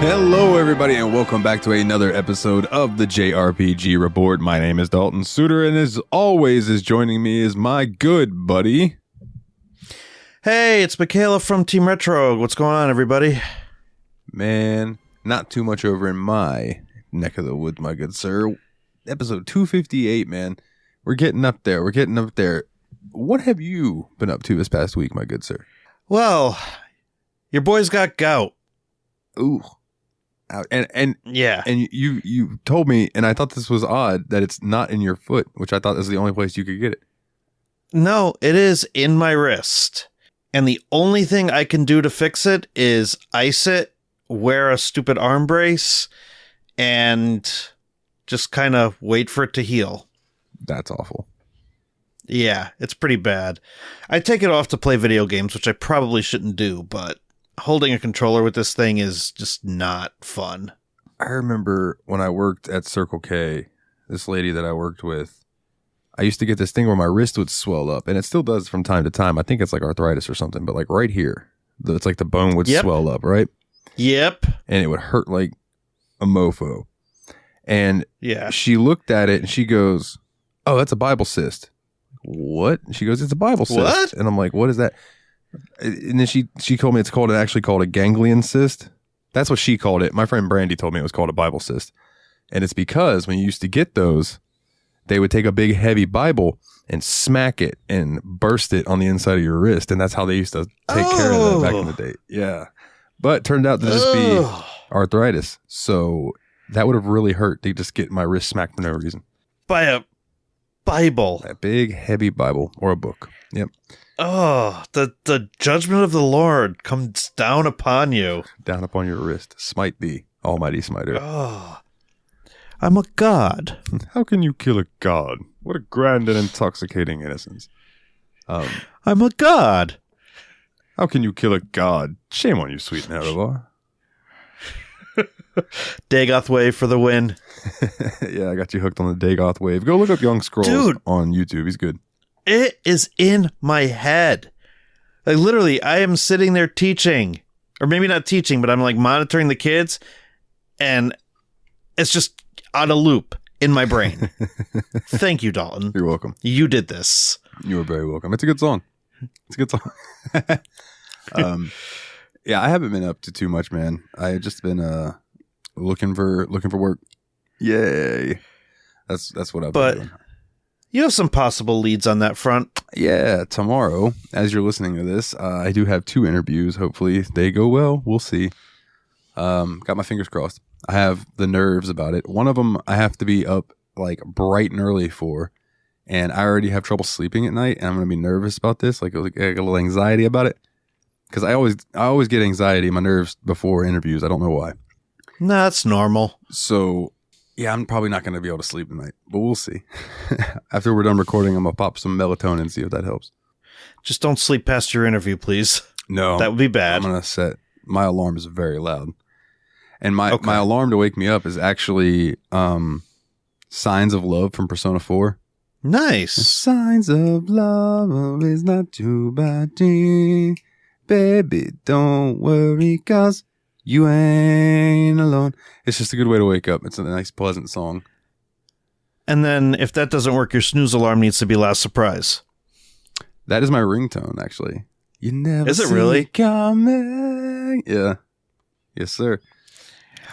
Hello, everybody, and welcome back to another episode of the JRPG Report. My name is Dalton Suter, and as always, joining me is my good buddy. Hey, it's Michaela from Team Retro. What's going on, everybody? Man, not too much over in my neck of the woods, my good sir. Episode 258, man. We're getting up there. What have you been up to this past week, my good sir? Well, your boy's got gout. Ooh. And yeah. And you told me, and I thought this was odd, that it's not in your foot, which I thought was the only place you could get it. No, it is in my wrist. And the only thing I can do to fix it is ice it, wear a stupid arm brace, and just kind of wait for it to heal. That's awful. Yeah, it's pretty bad. I take it off to play video games, which I probably shouldn't do, but holding a controller with this thing is just not fun. I remember when I worked at Circle K, this lady that I worked with, I used to get this thing where my wrist would swell up, and it still does from time to time. I think it's like arthritis or something, but like right here, it's like the bone would swell up, right? Yep. And it would hurt like a mofo. And yeah, she looked at it and she goes, "Oh, that's a Bible cyst." What? She goes, "It's a Bible cyst." What? And I'm like, "What is that?" And then she told me it's actually called a ganglion cyst. That's what she called it. My friend Brandy told me it was called a Bible cyst. And it's because when you used to get those, they would take a big heavy Bible and smack it and burst it on the inside of your wrist. And that's how they used to take care of that back in the day. Yeah. But it turned out to just be arthritis. So that would have really hurt to just get my wrist smacked for no reason. By a Bible. A big heavy Bible or a book. Yep. Oh, the judgment of the Lord comes down upon you. Down upon your wrist. Smite thee, almighty smiter. Oh, I'm a god. How can you kill a god? What a grand and intoxicating innocence. I'm a god. How can you kill a god? Shame on you, sweet Nerevar. Dagoth wave for the win. Yeah, I got you hooked on the Dagoth wave. Go look up Young Scrolls on YouTube. He's good. It is in my head. Like literally, I am sitting there teaching, or maybe not teaching, but I'm like monitoring the kids, and it's just on a loop in my brain. Thank you, Dalton. You're welcome. You did this. You are very welcome. It's a good song. It's a good song. Yeah, I haven't been up to too much, man. I've just been looking for work. Yay. That's what I've been doing. You have some possible leads on that front. Yeah, tomorrow, as you're listening to this, I do have 2 interviews. Hopefully they go well. We'll see. Got my fingers crossed. I have the nerves about it. One of them I have to be up like bright and early for, and I already have trouble sleeping at night, and I'm going to be nervous about this, like a little anxiety about it. Because I always get anxiety in my nerves before interviews. I don't know why. Nah, that's normal. So, yeah, I'm probably not going to be able to sleep tonight, but we'll see. After we're done recording, I'm going to pop some melatonin and see if that helps. Just don't sleep past your interview, please. No. That would be bad. I'm going to set, my alarm is very loud. And my alarm to wake me up is actually Signs of Love from Persona 4. Nice. Signs of love is not too bad. Baby, don't worry, 'cause you ain't alone. It's just a good way to wake up. It's a nice, pleasant song. And then if that doesn't work, your snooze alarm needs to be Last Surprise. That is my ringtone, actually. You never Is it see really? it coming. Yeah. Yes, sir.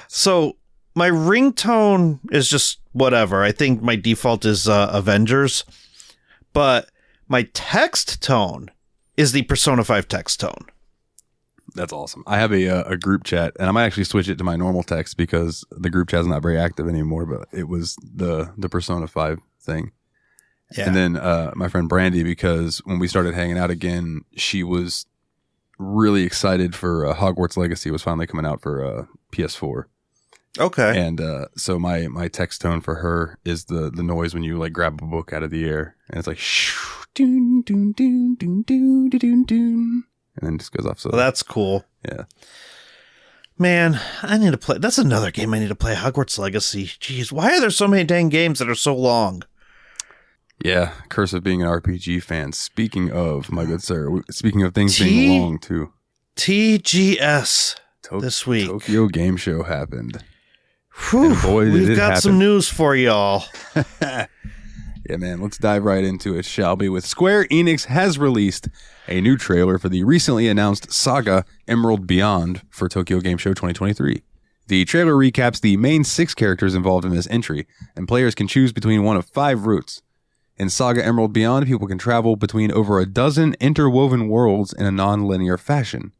So my ringtone is just whatever. I think my default is Avengers. But my text tone is the Persona 5 text tone. That's awesome. I have a group chat, and I might actually switch it to my normal text because the group chat is not very active anymore, but it was the Persona 5 thing. Yeah. And then my friend Brandy, because when we started hanging out again, she was really excited for Hogwarts Legacy was finally coming out for PS4. Okay. And so my text tone for her is the noise when you like grab a book out of the air, and it's like shoo, doon, doon, doon, doon, doon, doon, doon, and then it just goes off. So well, that's cool. Yeah. Man, I need to play. That's another game I need to play. Hogwarts Legacy. Jeez, why are there so many dang games that are so long? Yeah, curse of being an RPG fan. Speaking of, my good sir, speaking of things being long too. TGS this week. Tokyo Game Show happened. Whew, and boy, we've got some news for y'all. Yeah, man, let's dive right into it, shall we? With Square Enix has released a new trailer for the recently announced Saga Emerald Beyond for Tokyo Game Show 2023. The trailer recaps the main 6 characters involved in this entry, and players can choose between one of 5 routes. In Saga Emerald Beyond, people can travel between over a dozen interwoven worlds in a non-linear fashion.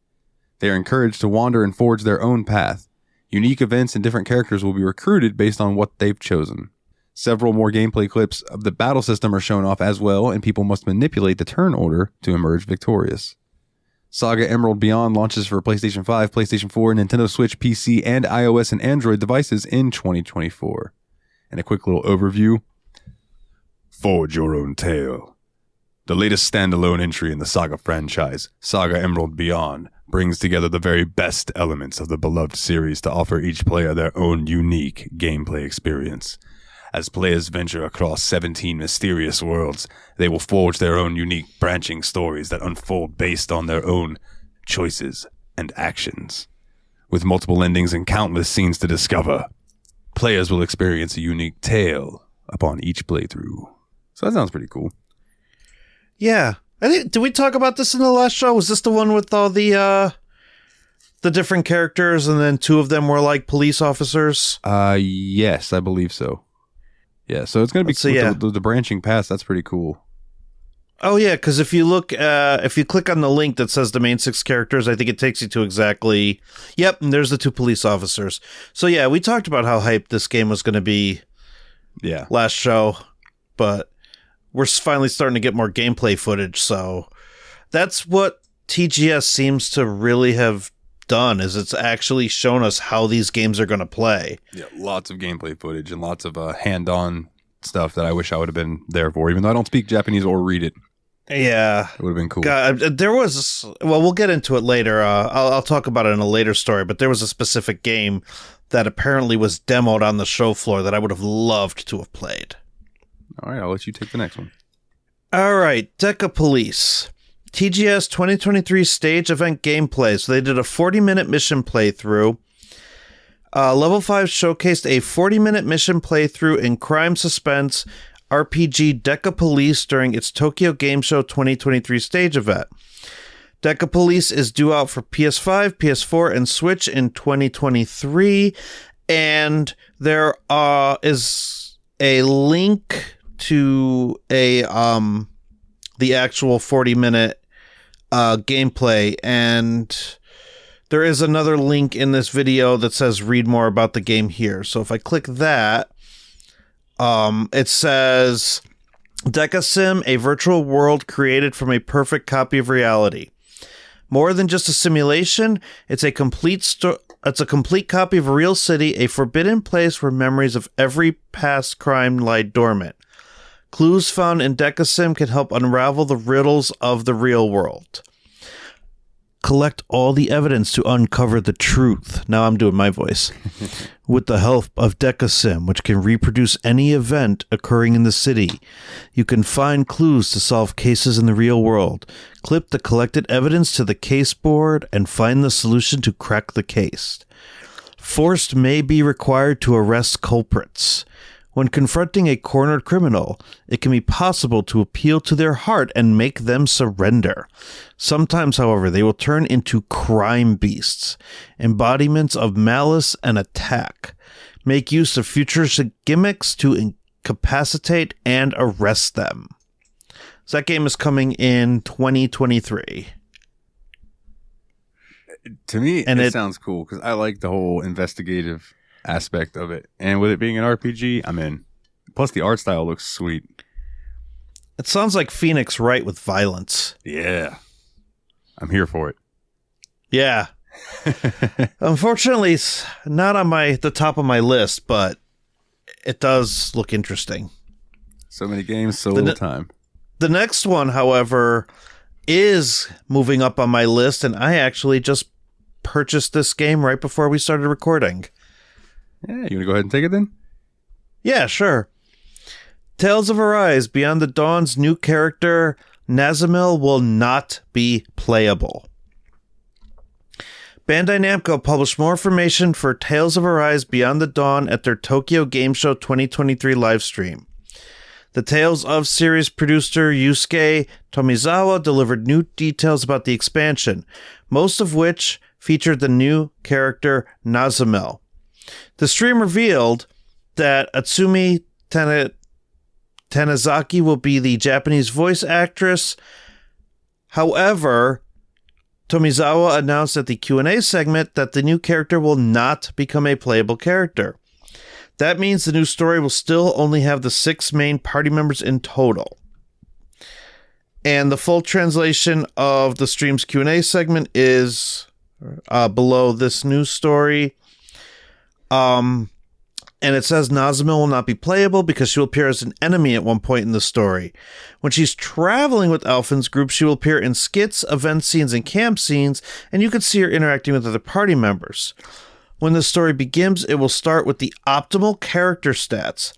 They are encouraged to wander and forge their own path. Unique events and different characters will be recruited based on what they've chosen. Several more gameplay clips of the battle system are shown off as well, and people must manipulate the turn order to emerge victorious. Saga Emerald Beyond launches for PlayStation 5, PlayStation 4, Nintendo Switch, PC, and iOS and Android devices in 2024. And a quick little overview. Forge your own tale. The latest standalone entry in the Saga franchise, Saga Emerald Beyond, brings together the very best elements of the beloved series to offer each player their own unique gameplay experience. As players venture across 17 mysterious worlds, they will forge their own unique branching stories that unfold based on their own choices and actions. With multiple endings and countless scenes to discover, players will experience a unique tale upon each playthrough. So that sounds pretty cool. Yeah. I think, did we talk about this in the last show? Was this the one with all the different characters and then 2 of them were like police officers? Yes, I believe so. Yeah, so it's going to be cool. The branching paths, that's pretty cool. Oh, yeah, because if you click on the link that says the main 6 characters, I think it takes you to exactly... Yep, and there's the 2 police officers. So, yeah, we talked about how hyped this game was going to be last show, but we're finally starting to get more gameplay footage, so that's what TGS seems to really have done, is it's actually shown us how these games are going to play. Yeah, lots of gameplay footage and lots of hand-on stuff that I wish I would have been there for, even though I don't speak Japanese or read it. Yeah. It would have been cool. God, there was... Well, we'll get into it later. I'll talk about it in a later story, but there was a specific game that apparently was demoed on the show floor that I would have loved to have played. All right, I'll let you take the next one. All right, Deca Police. TGS 2023 stage event gameplay. So they did a 40-minute mission playthrough. Level 5 showcased a 40-minute mission playthrough in crime suspense RPG Deca Police during its Tokyo Game Show 2023 stage event. Deca Police is due out for PS5, PS4, and Switch in 2023. And there is a link to the actual 40-minute gameplay, and there is another link in this video that says read more about the game here. So if I click that, it says Deca Sim, a virtual world created from a perfect copy of reality. More than just a simulation, it's a complete copy of a real city, a forbidden place where memories of every past crime lie dormant. Clues found in Deca Sim can help unravel the riddles of the real world. Collect all the evidence to uncover the truth. Now I'm doing my voice. With the help of Deca Sim, which can reproduce any event occurring in the city, you can find clues to solve cases in the real world. Clip the collected evidence to the case board and find the solution to crack the case. Force may be required to arrest culprits. When confronting a cornered criminal, it can be possible to appeal to their heart and make them surrender. Sometimes, however, they will turn into crime beasts, embodiments of malice and attack. Make use of futuristic gimmicks to incapacitate and arrest them. So that game is coming in 2023. To me, it sounds cool because I like the whole investigative aspect of it, and with it being an RPG, I'm in. Plus the art style looks sweet. It sounds like Phoenix Wright with violence. Yeah, I'm here for it. Yeah. Unfortunately, it's not on the top of my list, but it does look interesting. So many games, so little time. The next one, however, is moving up on my list, and I actually just purchased this game right before we started recording. Yeah, you want to go ahead and take it then? Yeah, sure. Tales of Arise Beyond the Dawn's new character, Nazamil, will not be playable. Bandai Namco published more information for Tales of Arise Beyond the Dawn at their Tokyo Game Show 2023 livestream. The Tales of series producer Yusuke Tomizawa delivered new details about the expansion, most of which featured the new character Nazamil. The stream revealed that Atsumi Tanizaki will be the Japanese voice actress. However, Tomizawa announced at the Q&A segment that the new character will not become a playable character. That means the new story will still only have the 6 main party members in total. And the full translation of the stream's Q&A segment is below this news story. And it says Nazamil will not be playable because she will appear as an enemy at one point in the story. When she's traveling with Elfin's group, she will appear in skits, event scenes, and camp scenes, and you can see her interacting with other party members. When the story begins, it will start with the optimal character stats.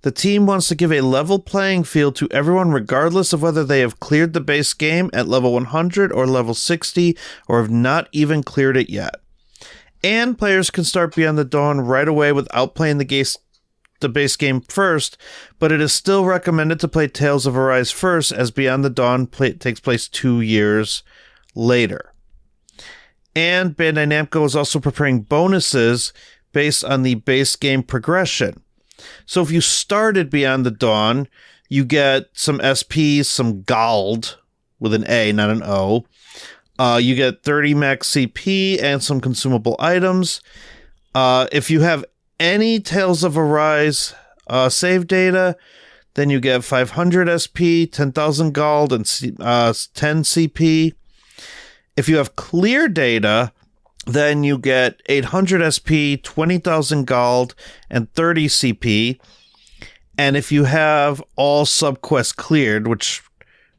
The team wants to give a level playing field to everyone regardless of whether they have cleared the base game at level 100 or level 60 or have not even cleared it yet. And players can start Beyond the Dawn right away without playing the base game first, but it is still recommended to play Tales of Arise first as Beyond the Dawn takes place 2 years later. And Bandai Namco is also preparing bonuses based on the base game progression. So if you started Beyond the Dawn, you get some SPs, some gold with an A, not an O. You get 30 max CP and some consumable items. If you have any Tales of Arise save data, then you get 500 SP, 10,000 gold, and 10 CP. If you have clear data, then you get 800 SP, 20,000 gold, and 30 CP. And if you have all subquests cleared, which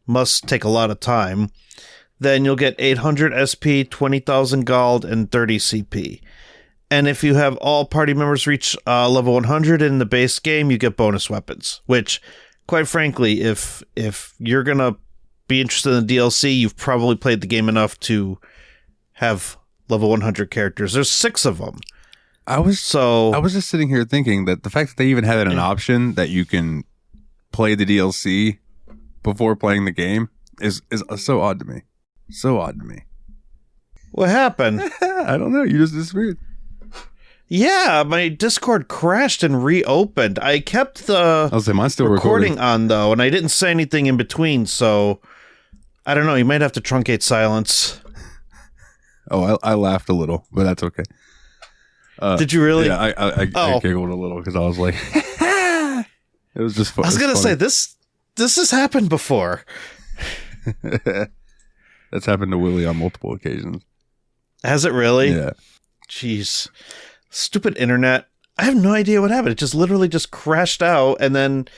must take a lot of time, then you'll get 800 SP, 20,000 gold, and 30 CP. And if you have all party members reach level 100 in the base game, you get bonus weapons, which, quite frankly, if you're going to be interested in the DLC, you've probably played the game enough to have level 100 characters. There's 6 of them. I was just sitting here thinking that the fact that they even had an option that you can play the DLC before playing the game is so odd to me. So odd to me. What happened? I don't know. You just disappeared. Yeah, my Discord crashed and reopened. I kept the mine's still recording on, though, and I didn't say anything in between, so I don't know. You might have to truncate silence. Oh, I laughed a little, but that's okay. Did you really? Yeah, I giggled a little because I was like, it was just fun. I was going to say, this has happened before. That's happened to Willie on multiple occasions. Has it really? Yeah. Jeez. Stupid internet. I have no idea what happened. It just literally just crashed out and then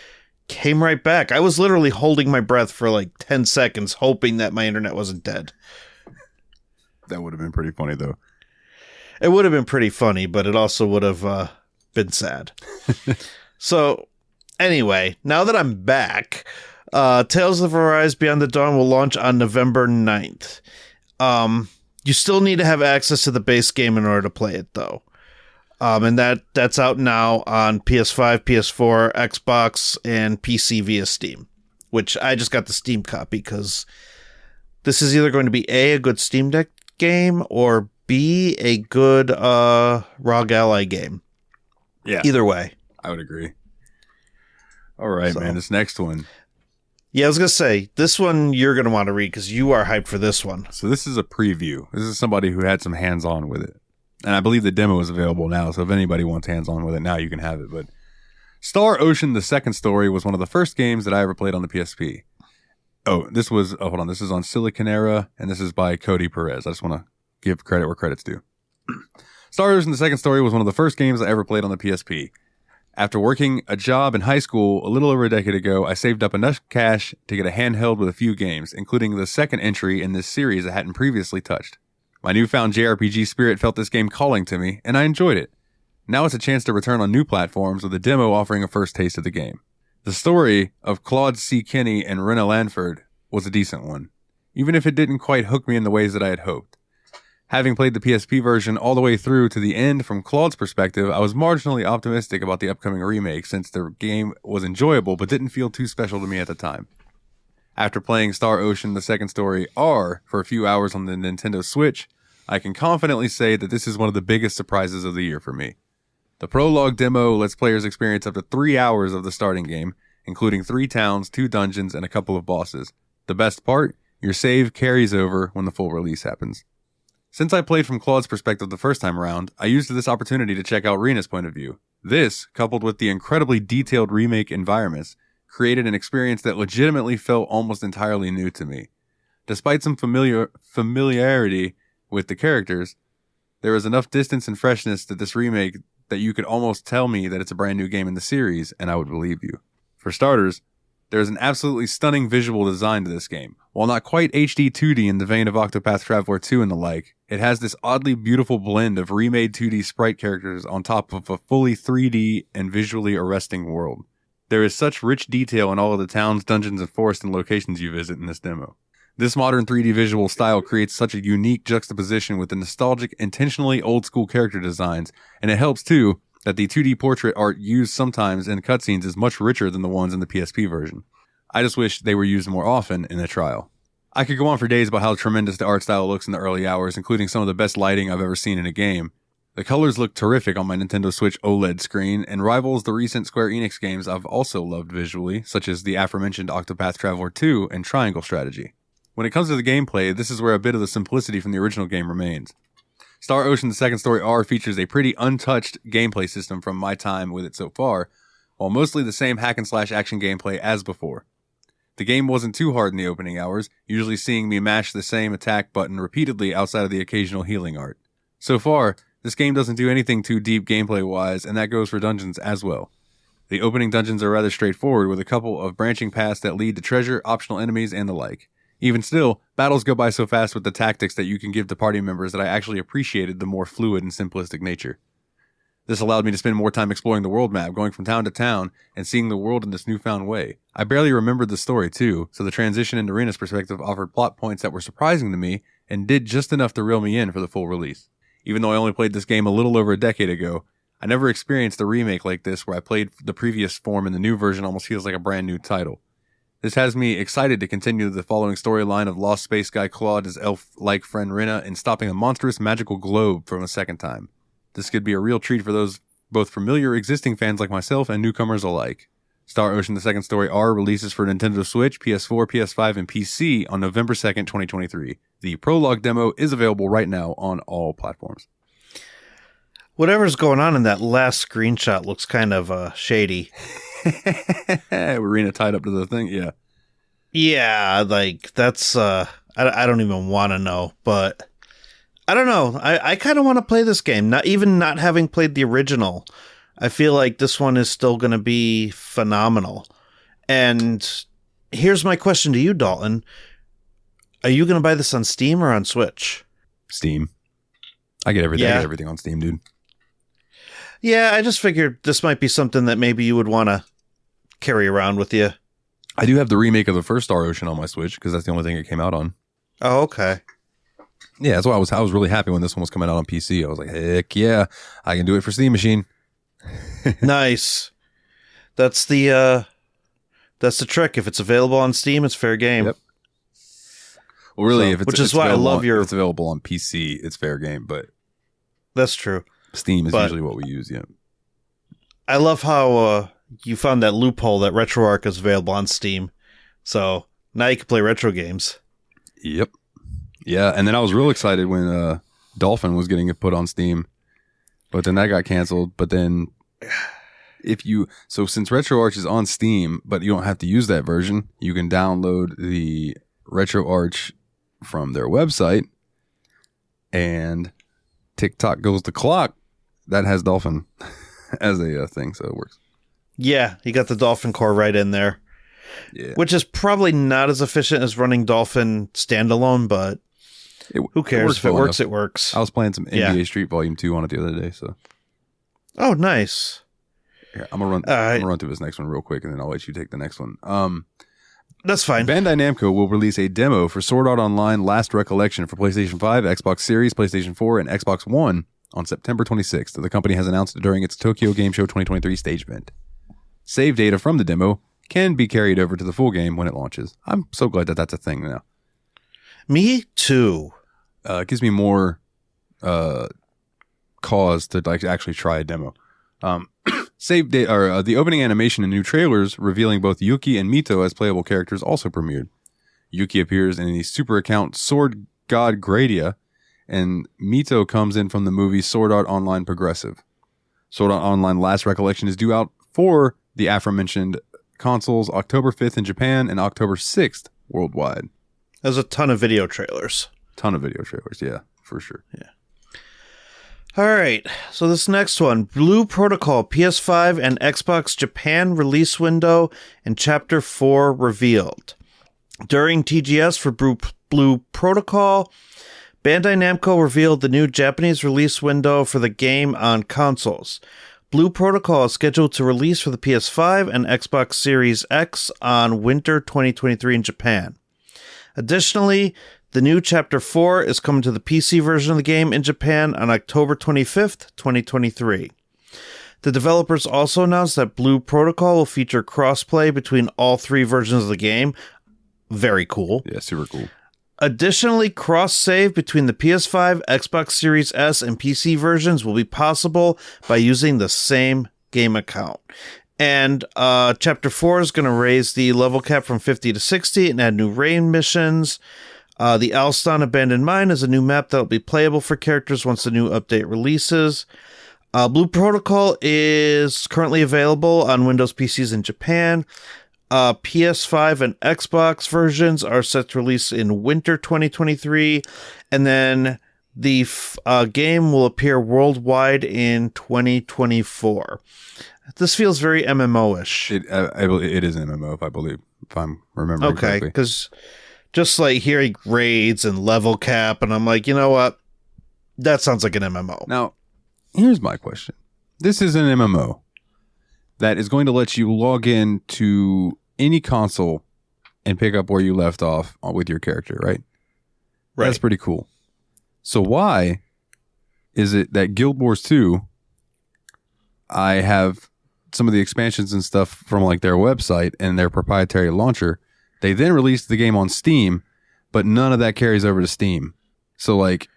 came right back. I was literally holding my breath for like 10 seconds, hoping that my internet wasn't dead. That would have been pretty funny, though. It would have been pretty funny, but it also would have been sad. So, anyway, now that I'm back, Tales of Arise Beyond the Dawn will launch on November 9th. You still need to have access to the base game in order to play it, though. And that's out now on PS5, PS4, Xbox, and PC via Steam, which I just got the Steam copy because this is either going to be A, a good Steam Deck game, or B, a good ROG Ally game. Yeah. Either way. I would agree. All right, man. This next one. Yeah, I was going to say, this one you're going to want to read because you are hyped for this one. So this is a preview. This is somebody who had some hands-on with it. And I believe the demo is available now, so if anybody wants hands-on with it now, you can have it. But Star Ocean, the second story, was one of the first games that I ever played on the PSP. Hold on. This is on Silicon Era, and this is by Cody Perez. I just want to give credit where credit's due. Star Ocean, the second story, was one of the first games I ever played on the PSP. After working a job in high school a little over a decade ago, I saved up enough cash to get a handheld with a few games, including the second entry in this series I hadn't previously touched. My newfound JRPG spirit felt this game calling to me, and I enjoyed it. Now it's a chance to return on new platforms with a demo offering a first taste of the game. The story of Claude C. Kinney and Rena Lanford was a decent one, even if it didn't quite hook me in the ways that I had hoped. Having played the PSP version all the way through to the end from Claude's perspective, I was marginally optimistic about the upcoming remake since the game was enjoyable but didn't feel too special to me at the time. After playing Star Ocean The Second Story R for a few hours on the Nintendo Switch, I can confidently say that this is one of the biggest surprises of the year for me. The prologue demo lets players experience up to 3 hours of the starting game, including 3 towns, 2 dungeons, and a couple of bosses. The best part? Your save carries over when the full release happens. Since I played from Claude's perspective the first time around, I used this opportunity to check out Rena's point of view. This, coupled with the incredibly detailed remake environments, created an experience that legitimately felt almost entirely new to me. Despite some familiarity with the characters, there was enough distance and freshness to this remake that you could almost tell me that it's a brand new game in the series, and I would believe you. For starters, there is an absolutely stunning visual design to this game. While not quite HD 2D in the vein of Octopath Traveler 2 and the like, it has this oddly beautiful blend of remade 2D sprite characters on top of a fully 3D and visually arresting world. There is such rich detail in all of the towns, dungeons, and forests and locations you visit in this demo. This modern 3D visual style creates such a unique juxtaposition with the nostalgic, intentionally old-school character designs, and it helps too that the 2D portrait art used sometimes in cutscenes is much richer than the ones in the PSP version. I just wish they were used more often in the trial. I could go on for days about how tremendous the art style looks in the early hours, including some of the best lighting I've ever seen in a game. The colors look terrific on my Nintendo Switch OLED screen, and rivals the recent Square Enix games I've also loved visually, such as the aforementioned Octopath Traveler 2 and Triangle Strategy. When it comes to the gameplay, this is where a bit of the simplicity from the original game remains. Star Ocean The Second Story R features a pretty untouched gameplay system from my time with it so far, while mostly the same hack-and-slash action gameplay as before. The game wasn't too hard in the opening hours, usually seeing me mash the same attack button repeatedly outside of the occasional healing art. So far, this game doesn't do anything too deep gameplay-wise, and that goes for dungeons as well. The opening dungeons are rather straightforward, with a couple of branching paths that lead to treasure, optional enemies, and the like. Even still, battles go by so fast with the tactics that you can give to party members that I actually appreciated the more fluid and simplistic nature. This allowed me to spend more time exploring the world map, going from town to town, and seeing the world in this newfound way. I barely remembered the story too, so the transition into Rena's perspective offered plot points that were surprising to me and did just enough to reel me in for the full release. Even though I only played this game a little over a decade ago, I never experienced a remake like this where I played the previous form and the new version almost feels like a brand new title. This has me excited to continue the following storyline of lost space guy Claude, his elf-like friend Rena, and stopping a monstrous magical globe from a second time. This could be a real treat for those both familiar existing fans like myself and newcomers alike. Star Ocean The Second Story R releases for Nintendo Switch, PS4, PS5, and PC on November 2nd, 2023. The prologue demo is available right now on all platforms. Whatever's going on in that last screenshot looks kind of shady. Rena tied up to the thing, yeah. Yeah, like, that's, I don't even want to know, but I don't know. I kind of want to play this game, not having played the original. I feel like this one is still going to be phenomenal. And here's my question to you, Dalton. Are you going to buy this on Steam or on Switch? Steam. I get everything. Yeah. I get everything on Steam, dude. Yeah, I just figured this might be something that maybe you would want to carry around with you. I do have the remake of the first Star Ocean on my Switch because that's the only thing it came out on. Oh, okay. Yeah, that's why I was really happy when this one was coming out on PC. I was like, heck yeah, I can do it for Steam Machine. Nice. That's the trick. If it's available on Steam, it's fair game. Yep. Well, really, if it's why I love if it's available on PC, it's fair game. But that's true. Steam is usually what we use. Yeah. I love how you found that loophole that RetroArch is available on Steam, so now you can play retro games. Yep. Yeah, and then I was real excited when Dolphin was getting it put on Steam, but then that got canceled. But then since RetroArch is on Steam, but you don't have to use that version, you can download the RetroArch from their website, and TikTok goes the clock. That has Dolphin as a thing, so it works. Yeah, you got the Dolphin core right in there. Yeah. Which is probably not as efficient as running Dolphin standalone, but who cares? If it works, it works. I was playing some NBA Street Volume 2 on it the other day, so. Oh, nice. Here, I'm gonna run through this next one real quick, and then I'll let you take the next one. That's fine. Bandai Namco will release a demo for Sword Art Online Last Recollection for PlayStation 5, Xbox Series, PlayStation 4, and Xbox One on September 26th. The company has announced it during its Tokyo Game Show 2023 stage event. Save data from the demo can be carried over to the full game when it launches. I'm so glad that that's a thing now. Me too. It gives me more cause to like actually try a demo. Save data, or the opening animation and new trailers revealing both Yuki and Mito as playable characters also premiered. Yuki appears in the super account Sword God Gradia, and Mito comes in from the movie Sword Art Online Progressive. Sword Art Online Last Recollection is due out for the aforementioned consoles October 5th in Japan and October 6th worldwide. There's a ton of video trailers. Yeah, for sure. Yeah. All right, so this next one, Blue Protocol PS5 and Xbox Japan release window and Chapter 4 revealed. During TGS for Blue Protocol, Bandai Namco revealed the new Japanese release window for the game on consoles. Blue Protocol is scheduled to release for the PS5 and Xbox Series X on winter 2023 in Japan. Additionally, the new Chapter 4 is coming to the PC version of the game in Japan on October 25th, 2023. The developers also announced that Blue Protocol will feature crossplay between all three versions of the game. Very cool. Yeah, super cool. Additionally, cross-save between the PS5, Xbox Series S, and PC versions will be possible by using the same game account. And Chapter 4 is going to raise the level cap from 50 to 60 and add new raid missions. The Alston Abandoned Mine is a new map that will be playable for characters once the new update releases. Blue Protocol is currently available on Windows PCs in Japan. PS5 and Xbox versions are set to release in winter 2023. And then the game will appear worldwide in 2024. This feels very MMO-ish. It is an MMO, if I'm remembering correctly. Okay, because just like hearing raids and level cap, and I'm like, you know what? That sounds like an MMO. Now, here's my question. This is an MMO that is going to let you log in to any console and pick up where you left off with your character, right? Right. That's pretty cool. So why is it that Guild Wars 2, I have some of the expansions and stuff from like their website and their proprietary launcher. They then released the game on Steam, but none of that carries over to Steam. So like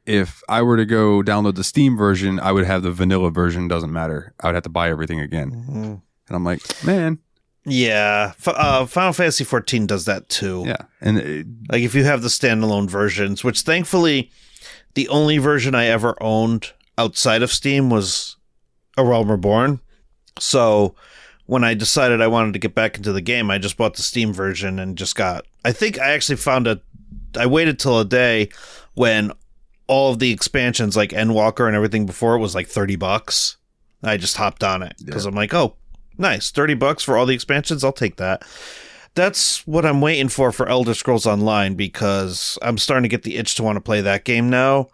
if I were to go download the Steam version, I would have the vanilla version. Doesn't matter. I would have to buy everything again. Mm-hmm. And I'm like, man. Yeah. Final Fantasy 14 does that too. Yeah. And like if you have the standalone versions, which thankfully the only version I ever owned outside of Steam was A Realm Reborn. So when I decided I wanted to get back into the game, I just bought the Steam version and just I think I actually I waited till a day when all of the expansions like Endwalker and everything before it was like $30. I just hopped on it because I'm like, oh, nice. $30 for all the expansions. I'll take that. That's what I'm waiting for Elder Scrolls Online because I'm starting to get the itch to want to play that game now.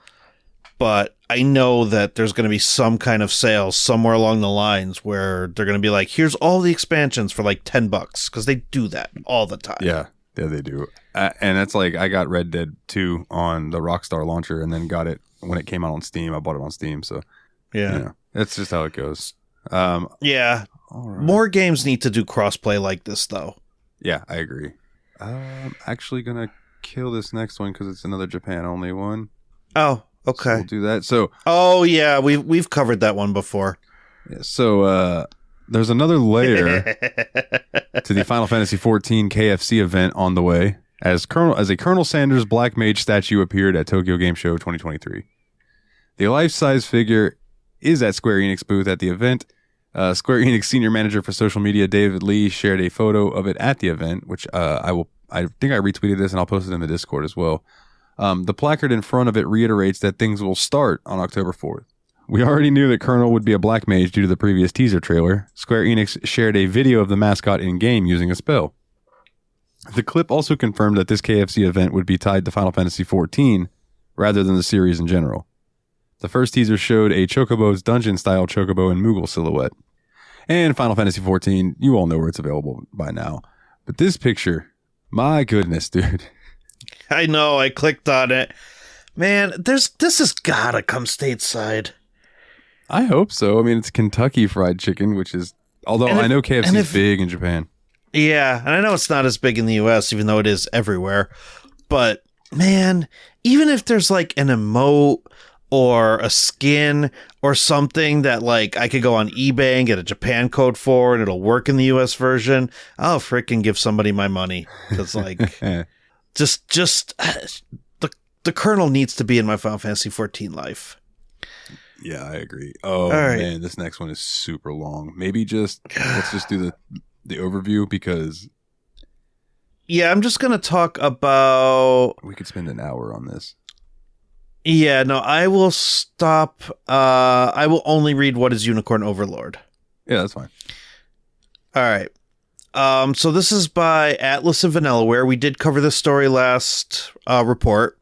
But I know that there's going to be some kind of sale somewhere along the lines where they're going to be like, here's all the expansions for like $10 because they do that all the time. Yeah, they do. And that's like I got Red Dead 2 on the Rockstar launcher and then got it when it came out on Steam. I bought it on Steam. So, yeah, that's just how it goes. Yeah. Right. More games need to do crossplay like this, though. Yeah, I agree. I'm actually going to kill this next one because it's another Japan-only one. Oh, okay. So we'll do that. So, oh yeah, we've covered that one before. Yeah, so there's another layer to the Final Fantasy XIV KFC event on the way as a Colonel Sanders Black Mage statue appeared at Tokyo Game Show 2023. The life-size figure is at Square Enix booth at the event. Square Enix senior manager for social media David Lee shared a photo of it at the event, which I think I retweeted this and I'll post it in the Discord as well. The placard in front of it reiterates that things will start on October 4th. We already knew that Colonel would be a black mage due to the previous teaser trailer. Square Enix shared a video of the mascot in-game using a spell. The clip also confirmed that this KFC event would be tied to Final Fantasy XIV rather than the series in general. The first teaser showed a Chocobo's dungeon-style Chocobo and Moogle silhouette. And Final Fantasy 14, you all know where it's available by now. But this picture, my goodness, dude. I know, I clicked on it. Man, this has gotta come stateside. I hope so. I mean, it's Kentucky Fried Chicken, which is, although I know KFC is big in Japan. Yeah, and I know it's not as big in the US, even though it is everywhere. But, man, even if there's like an emote or a skin or something that like I could go on eBay and get a Japan code for and it'll work in the US version, I'll freaking give somebody my money. Because like, just the kernel needs to be in my Final Fantasy 14 life. Yeah, I agree. Oh, right. Man, this next one is super long. Maybe let's just do the overview because... Yeah, I'm just going to talk about... We could spend an hour on this. Yeah, no, I will stop. I will only read what is Unicorn Overlord. Yeah, that's fine. All right. So this is by Atlas and Vanillaware. We did cover this story last report.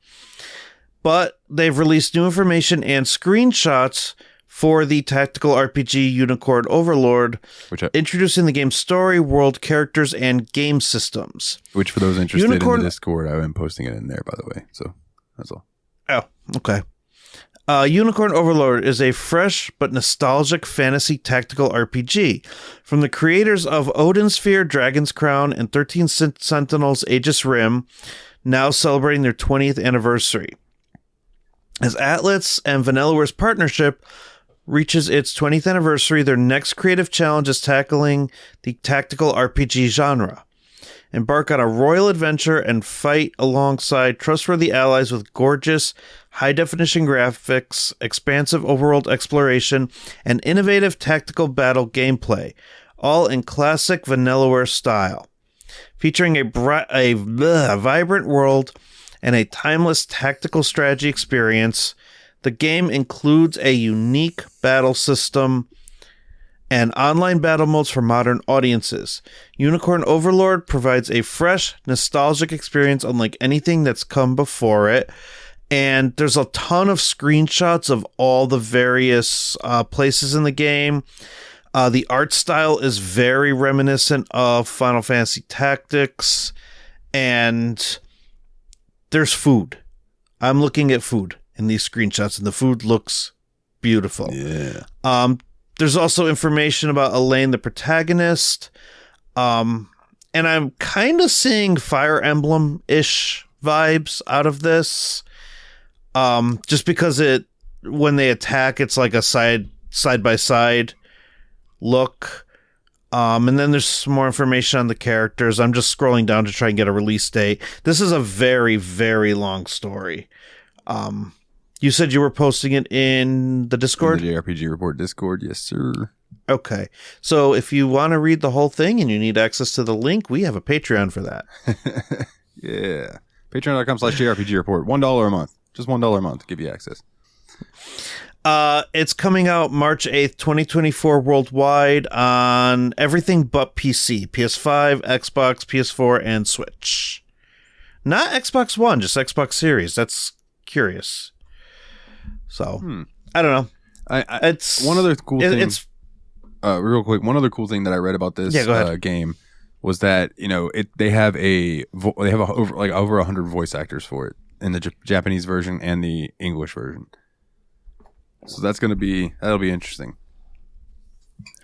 But they've released new information and screenshots for the tactical RPG Unicorn Overlord, introducing the game's story, world, characters, and game systems. Which, for those interested in the Discord, I am posting it in there, by the way. So, that's all. Oh, okay. Unicorn Overlord is a fresh but nostalgic fantasy tactical RPG from the creators of Odin's Sphere, Dragon's Crown, and 13 Sentinels Aegis Rim, now celebrating their 20th anniversary. As Atlas and Vanillaware's partnership reaches its 20th anniversary, their next creative challenge is tackling the tactical RPG genre. Embark on a royal adventure and fight alongside trustworthy allies with gorgeous, high-definition graphics, expansive overworld exploration, and innovative tactical battle gameplay, all in classic Vanillaware style. Featuring a vibrant world and a timeless tactical strategy experience, the game includes a unique battle system and online battle modes for modern audiences. Unicorn Overlord provides a fresh, nostalgic experience unlike anything that's come before it. And there's a ton of screenshots of all the various places in the game. The art style is very reminiscent of Final Fantasy Tactics. And there's food. I'm looking at food in these screenshots, and the food looks beautiful. Yeah. There's also information about Elaine, the protagonist. And I'm kind of seeing Fire Emblem-ish vibes out of this. Just because when they attack, it's like a side-by-side look. And then there's some more information on the characters. I'm just scrolling down to try and get a release date. This is a very, very long story. You said you were posting it in the Discord? In the JRPG Report Discord, yes, sir. Okay. So if you want to read the whole thing and you need access to the link, we have a Patreon for that. Yeah. Patreon.com/JRPG Report. $1 a month. Just $1 a month to give you access. It's coming out March 8th, 2024 worldwide on everything but PC. PS5, Xbox, PS4, and Switch. Not Xbox One, just Xbox Series. That's curious. So, I don't know. It's one other cool thing. It's real quick. One other cool thing that I read about this game was that they have over 100 voice actors for it in the Japanese version and the English version. So that'll be interesting.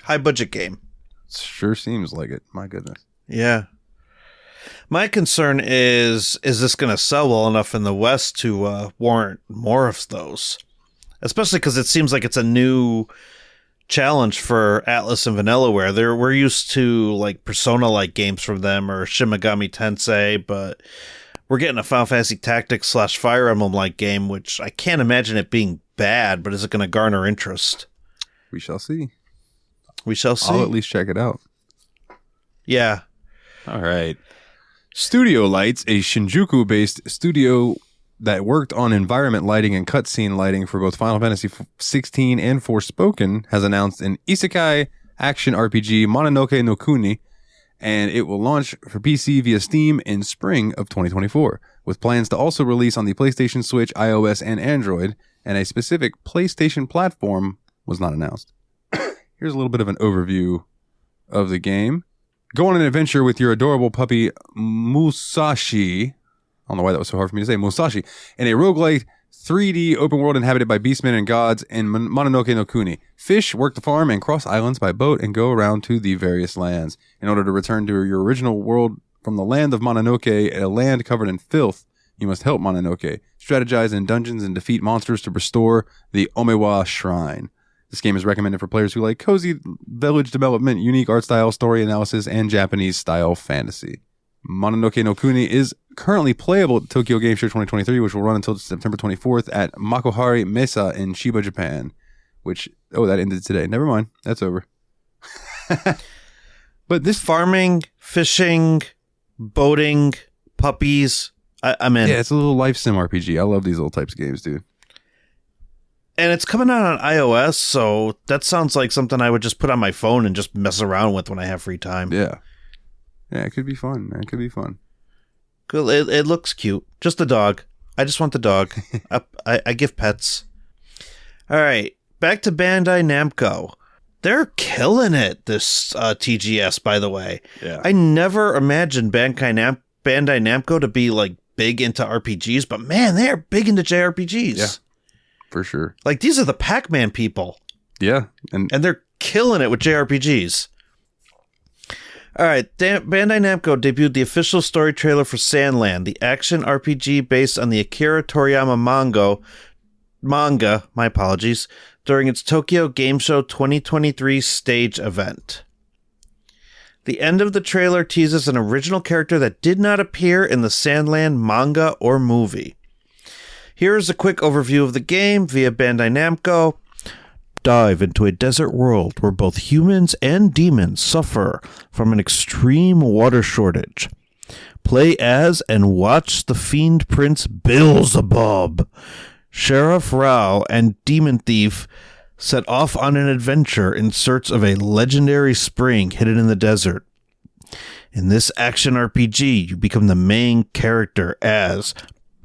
High budget game. Sure seems like it. My goodness. Yeah. My concern is this going to sell well enough in the West to warrant more of those? Especially because it seems like it's a new challenge for Atlas and Vanillaware. We're used to like Persona-like games from them or Shin Megami Tensei, but we're getting a Final Fantasy Tactics / Fire Emblem-like game, which I can't imagine it being bad, but is it going to garner interest? We shall see. We shall see. I'll at least check it out. Yeah. All right. Studio Lights, a Shinjuku-based studio that worked on environment lighting and cutscene lighting for both Final Fantasy XVI and Forspoken, has announced an isekai action RPG, Mononoke no Kuni, and it will launch for PC via Steam in spring of 2024, with plans to also release on the PlayStation, Switch, iOS, and Android, and a specific PlayStation platform was not announced. Here's a little bit of an overview of the game. Go on an adventure with your adorable puppy Musashi. I don't know why that was so hard for me to say. Musashi. In a roguelike 3D open world inhabited by beastmen and gods in Mononoke no Kuni. Fish, work the farm, and cross islands by boat and go around to the various lands. In order to return to your original world from the land of Mononoke, a land covered in filth, you must help Mononoke, strategize in dungeons, and defeat monsters to restore the Omewa Shrine. This game is recommended for players who like cozy village development, unique art style, story analysis, and Japanese-style fantasy. Mononoke no Kuni is currently playable at Tokyo Game Show 2023, which will run until September 24th at Makuhari Mesa in Chiba, Japan. That ended today. Never mind. That's over. But this farming, fishing, boating, puppies, I'm in. Yeah, it's a little life sim RPG. I love these little types of games, dude. And it's coming out on iOS, so that sounds like something I would just put on my phone and just mess around with when I have free time. Yeah. Yeah, it could be fun. It could be fun. Cool. It looks cute. Just the dog. I just want the dog. I give pets. All right. Back to Bandai Namco. They're killing it, this TGS, by the way. Yeah. I never imagined Bandai Namco to be like big into RPGs, but man, they are big into JRPGs. Yeah. For sure. Like, these are the Pac-Man people. Yeah. And they're killing it with JRPGs. All right. Bandai Namco debuted the official story trailer for Sandland, the action RPG based on the Akira Toriyama manga, my apologies, during its Tokyo Game Show 2023 stage event. The end of the trailer teases an original character that did not appear in the Sandland manga or movie. Here's a quick overview of the game via Bandai Namco. Dive into a desert world where both humans and demons suffer from an extreme water shortage. Play as and watch the fiend prince Beelzebub. Sheriff Rao and demon thief set off on an adventure in search of a legendary spring hidden in the desert. In this action RPG, you become the main character as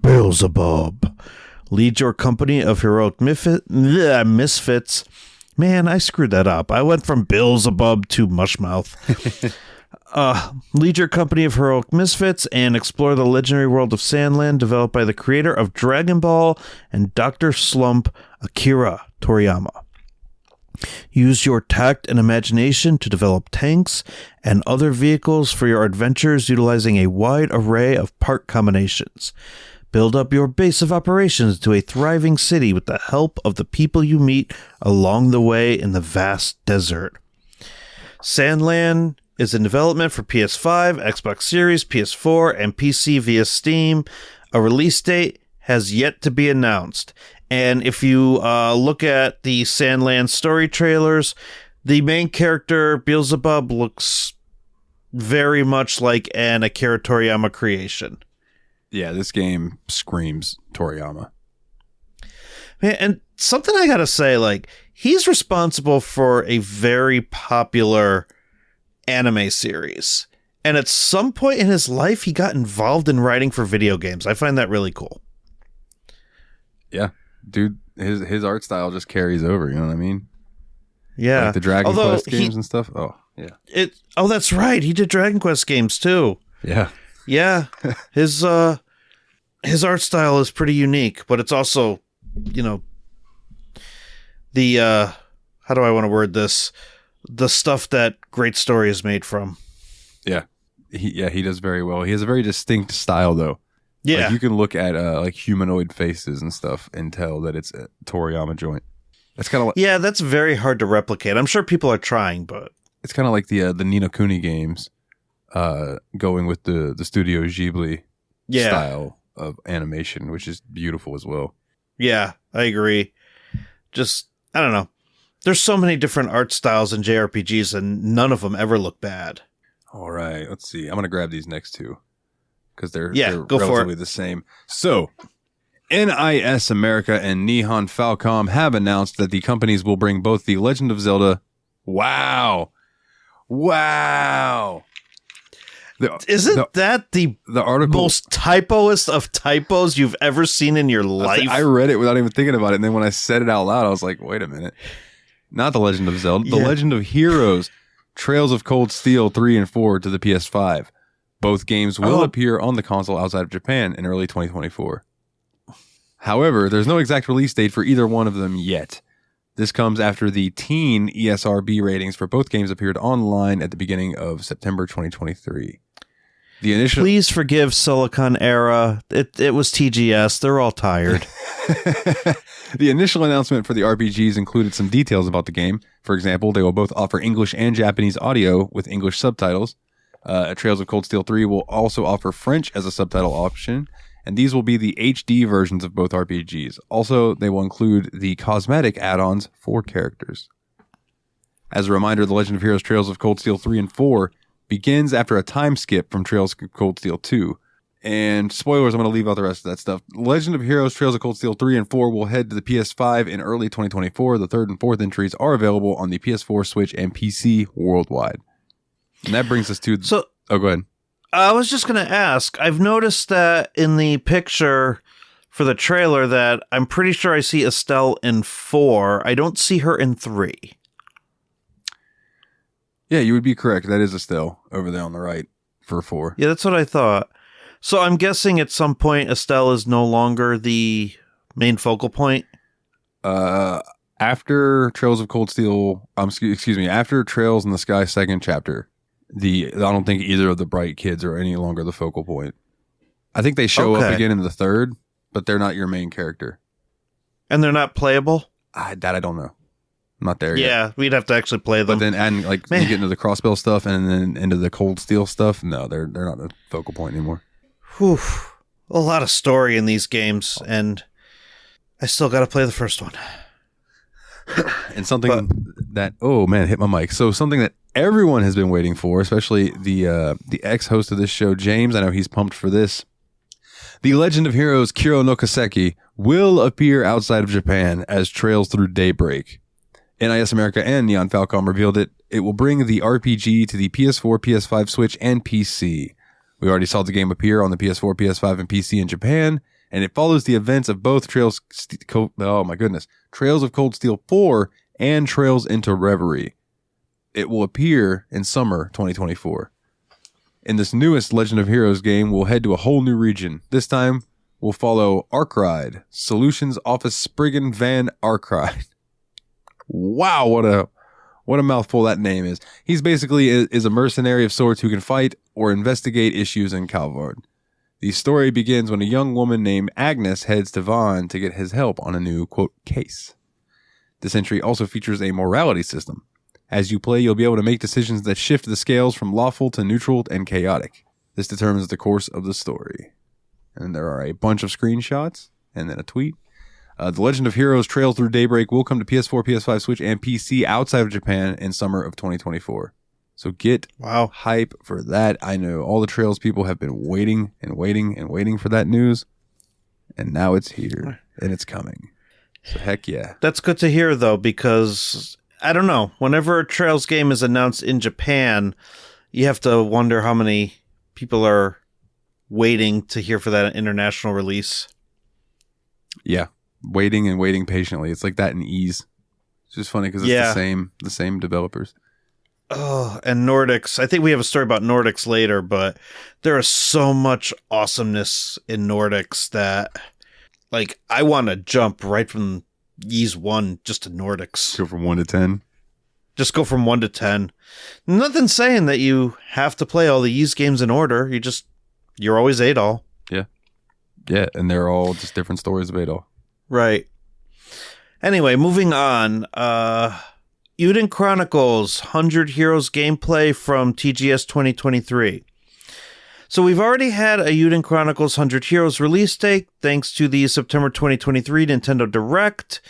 Beelzebub. Lead your company of heroic misfits. Man, I screwed that up. I went from Beelzebub to Mushmouth. Lead your company of heroic misfits and explore the legendary world of Sandland developed by the creator of Dragon Ball and Dr. Slump, Akira Toriyama. Use your tact and imagination to develop tanks and other vehicles for your adventures utilizing a wide array of part combinations. Build up your base of operations to a thriving city with the help of the people you meet along the way in the vast desert. Sandland is in development for PS5, Xbox Series, PS4, and PC via Steam. A release date has yet to be announced. And if you look at the Sandland story trailers, the main character, Beelzebub, looks very much like an Akira Toriyama creation. Yeah, this game screams Toriyama. Man, and something I gotta say, like, he's responsible for a very popular anime series. And at some point in his life, he got involved in writing for video games. I find that really cool. Yeah, dude, his art style just carries over, you know what I mean? Yeah. Like the Dragon Quest games and stuff. Oh, yeah. That's right. He did Dragon Quest games too. Yeah. Yeah. His art style is pretty unique, but it's also, the how do I want to word this? The stuff that great story is made from. Yeah. He does very well. He has a very distinct style though. Yeah. Like you can look at like humanoid faces and stuff and tell that it's a Toriyama joint. That's kind of like, yeah, that's very hard to replicate. I'm sure people are trying, but it's kind of like the Ni no Kuni games going with the Studio Ghibli style of animation, which is beautiful as well. Yeah, I agree. Just, I don't know. There's so many different art styles in JRPGs and none of them ever look bad. All right, let's see. I'm going to grab these next two because they're go relatively the same. So, NIS America and Nihon Falcom have announced that the companies will bring both The Legend of Zelda. Wow. Isn't that the article most typoist of typos you've ever seen in your life? I read it without even thinking about it. And then when I said it out loud, I was like, wait a minute. Not The Legend of Zelda. The Yeah. Legend of Heroes, Trails of Cold Steel 3 and 4 to the PS5. Both games will appear on the console outside of Japan in early 2024. However, there's no exact release date for either one of them yet. This comes after the teen ESRB ratings for both games appeared online at the beginning of September 2023. Please forgive Silicon Era. It was TGS. They're all tired. The initial announcement for the RPGs included some details about the game. For example, they will both offer English and Japanese audio with English subtitles. Trails of Cold Steel 3 will also offer French as a subtitle option, and these will be the HD versions of both RPGs. Also, they will include the cosmetic add-ons for characters. As a reminder, The Legend of Heroes Trails of Cold Steel 3 and 4 begins after a time skip from Trails of Cold Steel 2. And spoilers, I'm going to leave out the rest of that stuff. Legend of Heroes Trails of Cold Steel 3 and 4 will head to the PS5 in early 2024. The third and fourth entries are available on the PS4, Switch, and PC worldwide. And that brings us to... oh, go ahead. I was just going to ask. I've noticed that in the picture for the trailer that I'm pretty sure I see Estelle in 4. I don't see her in 3. Yeah, you would be correct. That is Estelle over there on the right for 4. Yeah, that's what I thought. So I'm guessing at some point Estelle is no longer the main focal point. After Trails of Cold Steel, excuse me, after Trails in the Sky second chapter, I don't think either of the Bright kids are any longer the focal point. I think they show up again in the third, but they're not your main character. And they're not playable? I don't know. I'm not there yet. Yeah, we'd have to actually play them. But then, you get into the Crossbell stuff and then into the Cold Steel stuff. No, they're not a focal point anymore. Whew. A lot of story in these games, and I still got to play the first one. And something that, oh man, hit my mic. So something that everyone has been waiting for, especially the ex-host of this show, James. I know he's pumped for this. The Legend of Heroes Kuro no Kiseki will appear outside of Japan as Trails Through Daybreak. NIS America and Neon Falcom revealed it will bring the RPG to the PS4, PS5, Switch, and PC. We already saw the game appear on the PS4, PS5, and PC in Japan, and it follows the events of both Trails of Cold Steel 4 and Trails into Reverie. It will appear in summer 2024. In this newest Legend of Heroes game, we'll head to a whole new region. This time, we'll follow Arkride, Solutions Office Spriggan Van Arkride. Wow, what a mouthful that name is. He's basically is a mercenary of sorts who can fight or investigate issues in Calvard. The story begins when a young woman named Agnes heads to Vaughn to get his help on a new, quote, case. This entry also features a morality system. As you play, you'll be able to make decisions that shift the scales from lawful to neutral and chaotic. This determines the course of the story. And there are a bunch of screenshots and then a tweet. The Legend of Heroes Trails Through Daybreak will come to PS4, PS5, Switch, and PC outside of Japan in summer of 2024. So get hype for that. I know all the Trails people have been waiting and waiting and waiting for that news. And now it's here and it's coming. So heck yeah. That's good to hear though, because I don't know, whenever a Trails game is announced in Japan, you have to wonder how many people are waiting to hear for that international release. Yeah. Waiting and waiting patiently. It's like that in Ease. It's just funny because it's the same developers. Oh, and Nordics. I think we have a story about Nordics later, but there is so much awesomeness in Nordics that, like, I want to jump right from Ys 1 just to Nordics. Go from 1 to 10? Just go from 1 to 10. Nothing saying that you have to play all the Ys games in order. You're always Adol. Yeah. Yeah, and they're all just different stories of Adol. Right. Anyway, moving on. Eiyuden Chronicles 100 Heroes gameplay from TGS 2023. So we've already had a Eiyuden Chronicles 100 Heroes release date thanks to the September 2023 Nintendo Direct,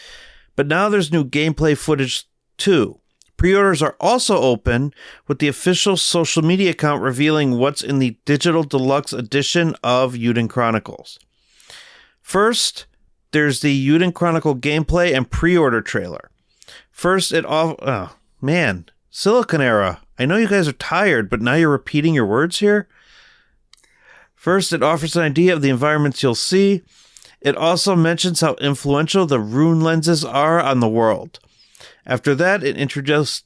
but now there's new gameplay footage too. Pre-orders are also open, with the official social media account revealing what's in the digital deluxe edition of Eiyuden Chronicles. First, there's the Eiyuden Chronicle gameplay and pre-order trailer. First, Silicon Era. I know you guys are tired, but now you're repeating your words here. First, it offers an idea of the environments you'll see. It also mentions how influential the rune lenses are on the world. After that, it introduces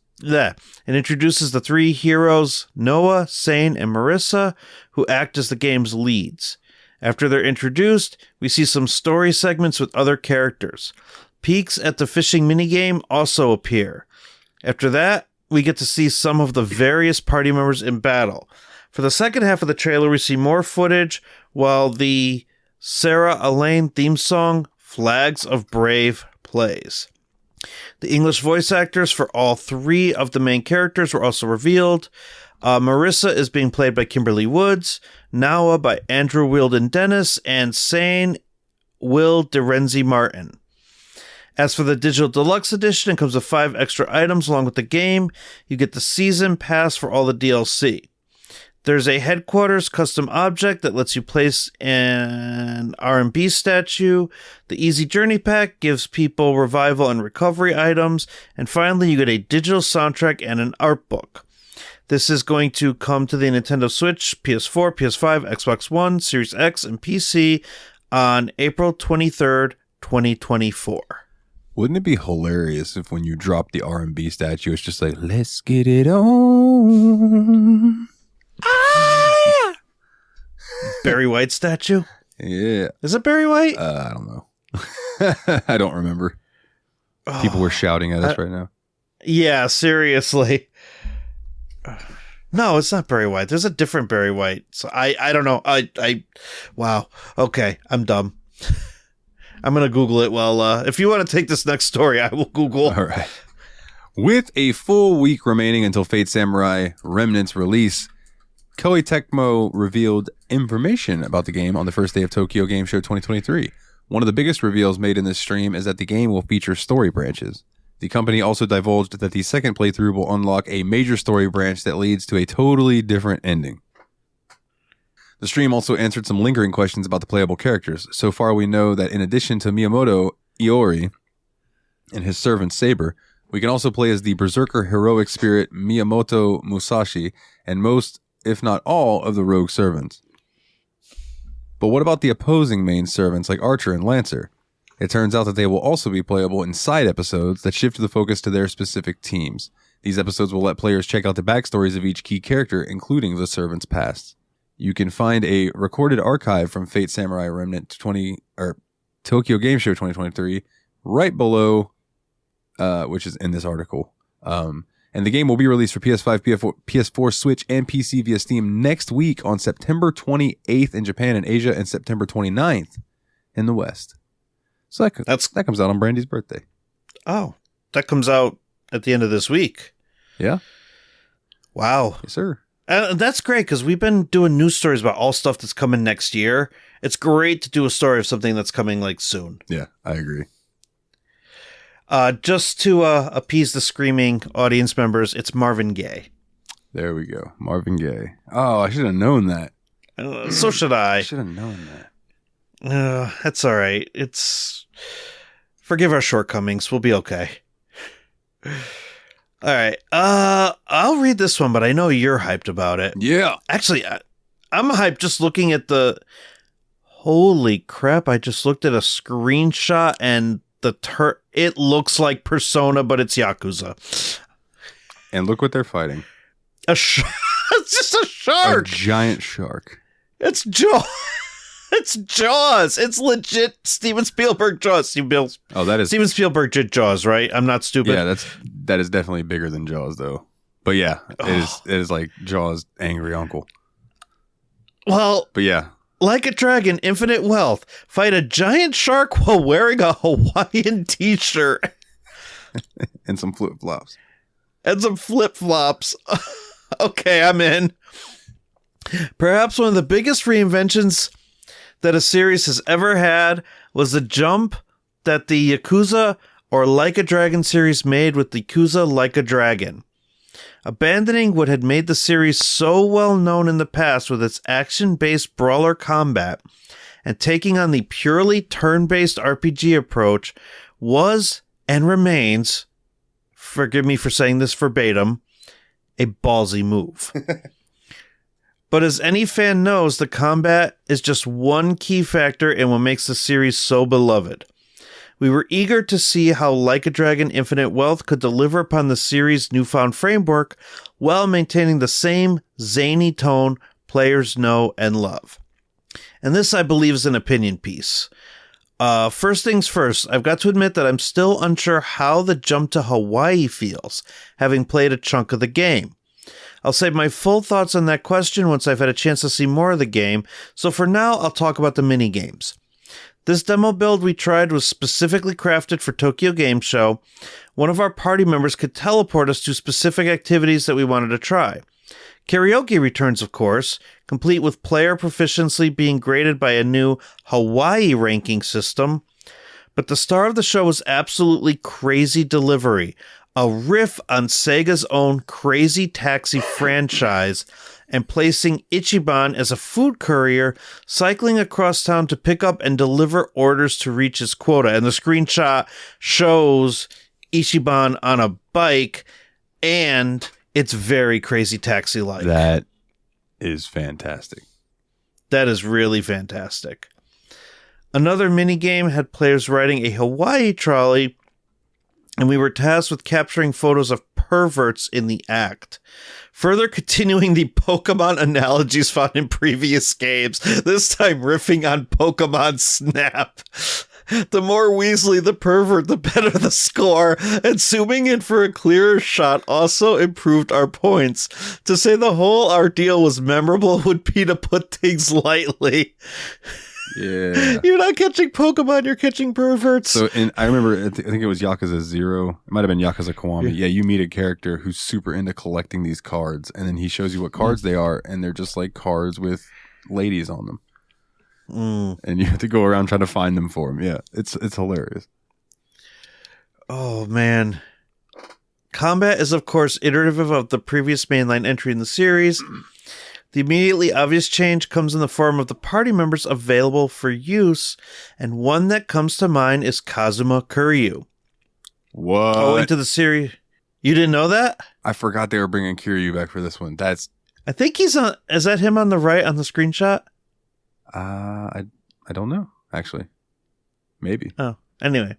the three heroes, Noah, Sane, and Marissa, who act as the game's leads. After they're introduced, we see some story segments with other characters. Peeks at the fishing minigame also appear. After that, we get to see some of the various party members in battle. For the second half of the trailer, we see more footage while the Sarah Elaine theme song, Flags of Brave, plays. The English voice actors for all three of the main characters were also revealed. Marissa is being played by Kimberly Woods, Nawa by Andrew Wilden Dennis, and Sane Will DeRenzi Martin. As for the Digital Deluxe Edition, it comes with 5 extra items along with the game. You get the Season Pass for all the DLC. There's a headquarters custom object that lets you place an R&B statue. The Easy Journey Pack gives people revival and recovery items. And finally, you get a digital soundtrack and an art book. This is going to come to the Nintendo Switch, PS4, PS5, Xbox One, Series X, and PC on April 23rd, 2024. Wouldn't it be hilarious if when you drop the R&B statue, it's just like, let's get it on. Barry White statue? Yeah. Is it Barry White? I don't know. I don't remember. People were shouting at us right now. Yeah, seriously. No, it's not Barry White. There's a different Barry White. So I don't know. Wow. Okay, I'm dumb. I'm going to Google it. Well, if you want to take this next story, I will Google. All right. With a full week remaining until Fate Samurai Remnant's release, Koei Tecmo revealed information about the game on the first day of Tokyo Game Show 2023. One of the biggest reveals made in this stream is that the game will feature story branches. The company also divulged that the second playthrough will unlock a major story branch that leads to a totally different ending. The stream also answered some lingering questions about the playable characters. So far, we know that in addition to Miyamoto Iori and his servant Saber, we can also play as the berserker heroic spirit Miyamoto Musashi and most, if not all, of the rogue servants. But what about the opposing main servants like Archer and Lancer? It turns out that they will also be playable in side episodes that shift the focus to their specific teams. These episodes will let players check out the backstories of each key character, including the servants' past. You can find a recorded archive from Fate Samurai Remnant Tokyo Game Show 2023 right below, which is in this article. And the game will be released for PS5, PS4, Switch, and PC via Steam next week on September 28th in Japan and Asia and September 29th in the West. So that comes out on Brandy's birthday. Oh, that comes out at the end of this week. Yeah. Wow. Yes, sir. That's great because we've been doing news stories about all stuff that's coming next year. It's great to do a story of something that's coming like soon. Yeah, I agree. Just to appease the screaming audience members, it's Marvin Gaye. There we go. Marvin Gaye. Oh, I should have known that. So should I. I should have known that. That's all right. Forgive our shortcomings. We'll be okay. All right. I'll read this one, but I know you're hyped about it. Yeah. Actually, I'm hyped just looking at the... Holy crap, I just looked at a screenshot and it looks like Persona, but it's Yakuza. And look what they're fighting. It's just a shark. A giant shark. It's Jaws. It's Jaws. It's legit Steven Spielberg Jaws. Steven Spielberg did Jaws, right? I'm not stupid. Yeah, that is definitely bigger than Jaws, though. But yeah, it is like Jaws' angry uncle. Well, but yeah. Like a dragon, infinite wealth. Fight a giant shark while wearing a Hawaiian t-shirt. And some flip-flops. Okay, I'm in. Perhaps one of the biggest reinventions that a series has ever had was the jump that the Yakuza or Like a Dragon series made with the Yakuza Like a Dragon. Abandoning what had made the series so well known in the past with its action-based brawler combat and taking on the purely turn-based RPG approach was and remains, forgive me for saying this verbatim, a ballsy move. But as any fan knows, the combat is just one key factor in what makes the series so beloved. We were eager to see how Like a Dragon Infinite Wealth could deliver upon the series' newfound framework while maintaining the same zany tone players know and love. And this, I believe, is an opinion piece. First things first, I've got to admit that I'm still unsure how the jump to Hawaii feels, having played a chunk of the game. I'll save my full thoughts on that question once I've had a chance to see more of the game, so for now I'll talk about the minigames. This demo build we tried was specifically crafted for Tokyo Game Show. One of our party members could teleport us to specific activities that we wanted to try. Karaoke returns, of course, complete with player proficiency being graded by a new Hawaii ranking system. But the star of the show was absolutely Crazy Delivery, a riff on Sega's own Crazy Taxi franchise, and placing Ichiban as a food courier, cycling across town to pick up and deliver orders to reach his quota. And the screenshot shows Ichiban on a bike, and it's very Crazy Taxi-like. That is fantastic. That is really fantastic. Another minigame had players riding a Hawaii trolley, and we were tasked with capturing photos of perverts in the act. Further continuing the Pokemon analogies found in previous games, this time riffing on Pokemon Snap. The more Weasley the pervert, the better the score, and zooming in for a clearer shot also improved our points. To say the whole ordeal was memorable would be to put things lightly. Yeah. You're not catching Pokemon, you're catching perverts. So I remember, I think it was Yakuza 0. It might have been Yakuza Kiwami. Yeah, you meet a character who's super into collecting these cards, and then he shows you what cards they are, and they're just like cards with ladies on them. And you have to go around trying to find them for him. Yeah, it's hilarious. Oh, man. Combat is, of course, iterative of the previous mainline entry in the series. The immediately obvious change comes in the form of the party members available for use, and one that comes to mind is Kazuma Kiryu. What? Owing to the series... You didn't know that? I forgot they were bringing Kiryu back for this one. I think he's on... Is that him on the right on the screenshot? I don't know, actually. Maybe. Oh, anyway.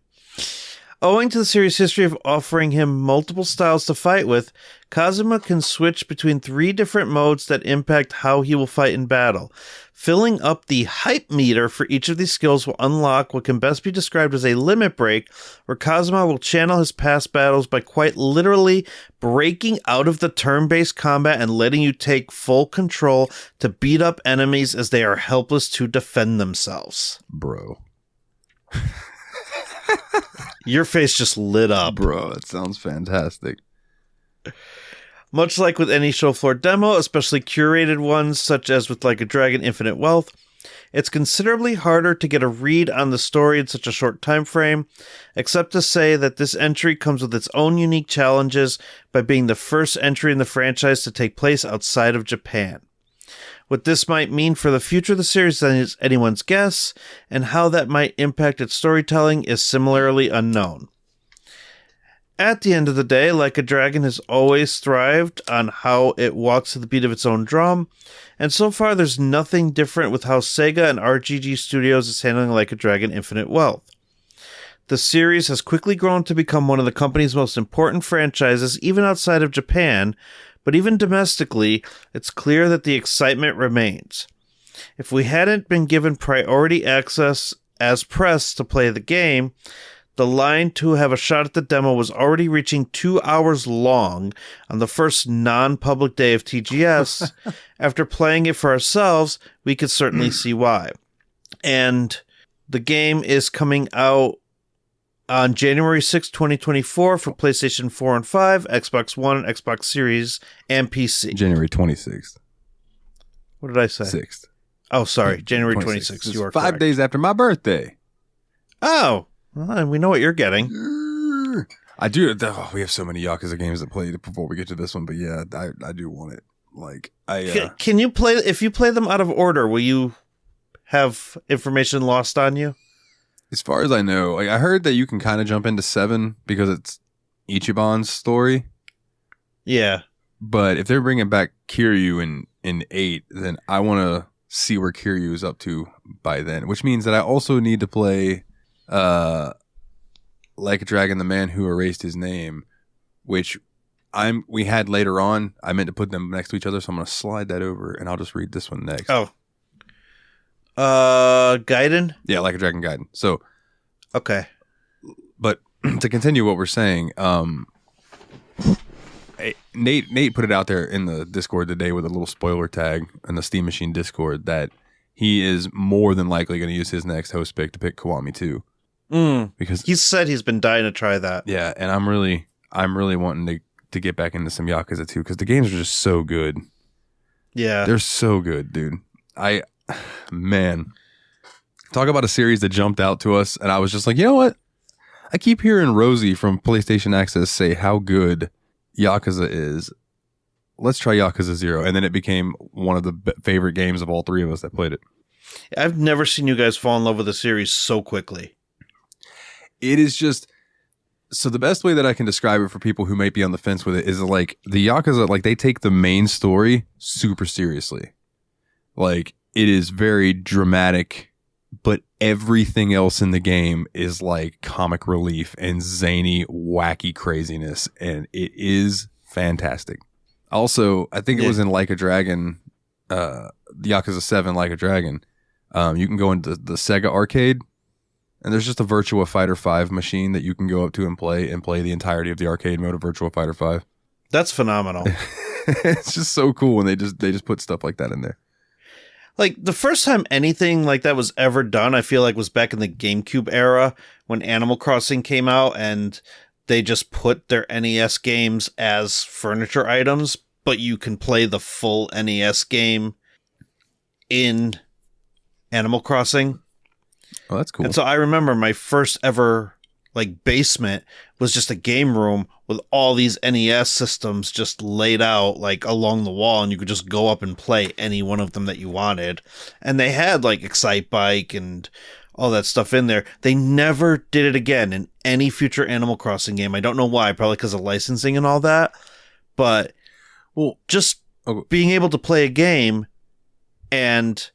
Owing to the series' history of offering him multiple styles to fight with, Kazuma can switch between 3 different modes that impact how he will fight in battle. Filling up the hype meter for each of these skills will unlock what can best be described as a limit break, where Kazuma will channel his past battles by quite literally breaking out of the turn-based combat and letting you take full control to beat up enemies as they are helpless to defend themselves. Bro. Your face just lit up. Bro, that sounds fantastic. Much like with any show floor demo, especially curated ones such as with Like a Dragon Infinite Wealth, it's considerably harder to get a read on the story in such a short time frame, except to say that this entry comes with its own unique challenges by being the first entry in the franchise to take place outside of Japan. What this might mean for the future of the series is anyone's guess, and how that might impact its storytelling is similarly unknown. At the end of the day, Like a Dragon has always thrived on how it walks to the beat of its own drum, and so far there's nothing different with how Sega and RGG Studios is handling Like a Dragon Infinite Wealth. The series has quickly grown to become one of the company's most important franchises even outside of Japan, but even domestically, it's clear that the excitement remains. If we hadn't been given priority access as press to play the game, the line to have a shot at the demo was already reaching 2 hours long on the first non-public day of TGS. After playing it for ourselves, we could certainly see why. And the game is coming out on January 6, 2024 for PlayStation 4 and 5, Xbox One, Xbox Series, and PC. January 26th. What did I say? 6th. Oh, sorry. January 26th. You are 5 correct. days after my birthday. Oh, well, we know what you're getting. I do. Oh, we have so many Yakuza games to play before we get to this one, but yeah, I do want it. Like, Can you play, if you play them out of order, will you have information lost on you? As far as I know, like I heard that you can kind of jump into 7 because it's Ichiban's story. Yeah. But if they're bringing back Kiryu in 8, then I want to see where Kiryu is up to by then, which means that I also need to play Like a Dragon, the Man Who Erased His Name, which we had later on. I meant to put them next to each other, so I'm going to slide that over, and I'll just read this one next. Oh. Gaiden? Yeah, Like a Dragon Gaiden. So, okay. But to continue what we're saying, Nate put it out there in the Discord today with a little spoiler tag in the Steam Machine Discord that he is more than likely going to use his next host pick to pick Kiwami 2. Because he said he's been dying to try that. Yeah, and I'm really wanting to get back into some Yakuza 2 because the games are just so good. Yeah. They're so good, dude. Man. Talk about a series that jumped out to us, and I was just like, you know what? I keep hearing Rosie from PlayStation Access say how good Yakuza is. Let's try Yakuza 0. And then it became one of the favorite games of all three of us that played it. I've never seen you guys fall in love with the series so quickly. It is just... So the best way that I can describe it for people who might be on the fence with it is like the Yakuza, like they take the main story super seriously. Like it is very dramatic, but everything else in the game is like comic relief and zany, wacky craziness. And it is fantastic. Also, I think it was in Like a Dragon, Yakuza 7 Like a Dragon. You can go into the Sega arcade. And there's just a Virtua Fighter 5 machine that you can go up to and play the entirety of the arcade mode of Virtua Fighter 5. That's phenomenal. It's just so cool when they just put stuff like that in there. Like the first time anything like that was ever done, I feel like was back in the GameCube era when Animal Crossing came out and they just put their NES games as furniture items, but you can play the full NES game in Animal Crossing. Oh, that's cool. And so I remember my first ever like basement was just a game room with all these NES systems just laid out like along the wall, and you could just go up and play any one of them that you wanted. And they had like Excite Bike and all that stuff in there. They never did it again in any future Animal Crossing game. I don't know why, probably because of licensing and all that. But just being able to play a game and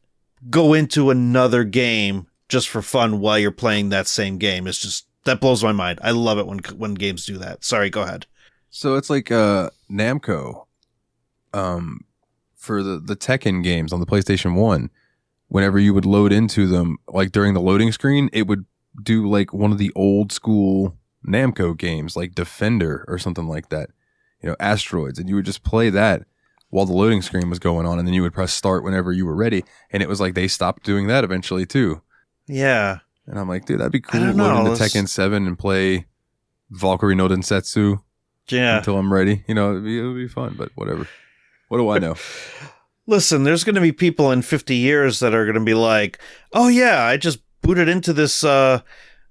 go into another game just for fun while you're playing that same game is just, that blows my mind. I love it when games do that. Sorry, go ahead. So it's like Namco for the Tekken games on the PlayStation 1. Whenever you would load into them, like during the loading screen, it would do like one of the old school Namco games, like Defender or something like that. You know, Asteroids. And you would just play that while the loading screen was going on, and then you would press start whenever you were ready. And it was like they stopped doing that eventually too. Yeah. And I'm like, dude, that'd be cool. Load into Tekken 7 and play Valkyrie no Densetsu until I'm ready. You know, it would be fun, but whatever. What do I know? Listen, there's going to be people in 50 years that are going to be like, oh yeah, I just booted into this Namco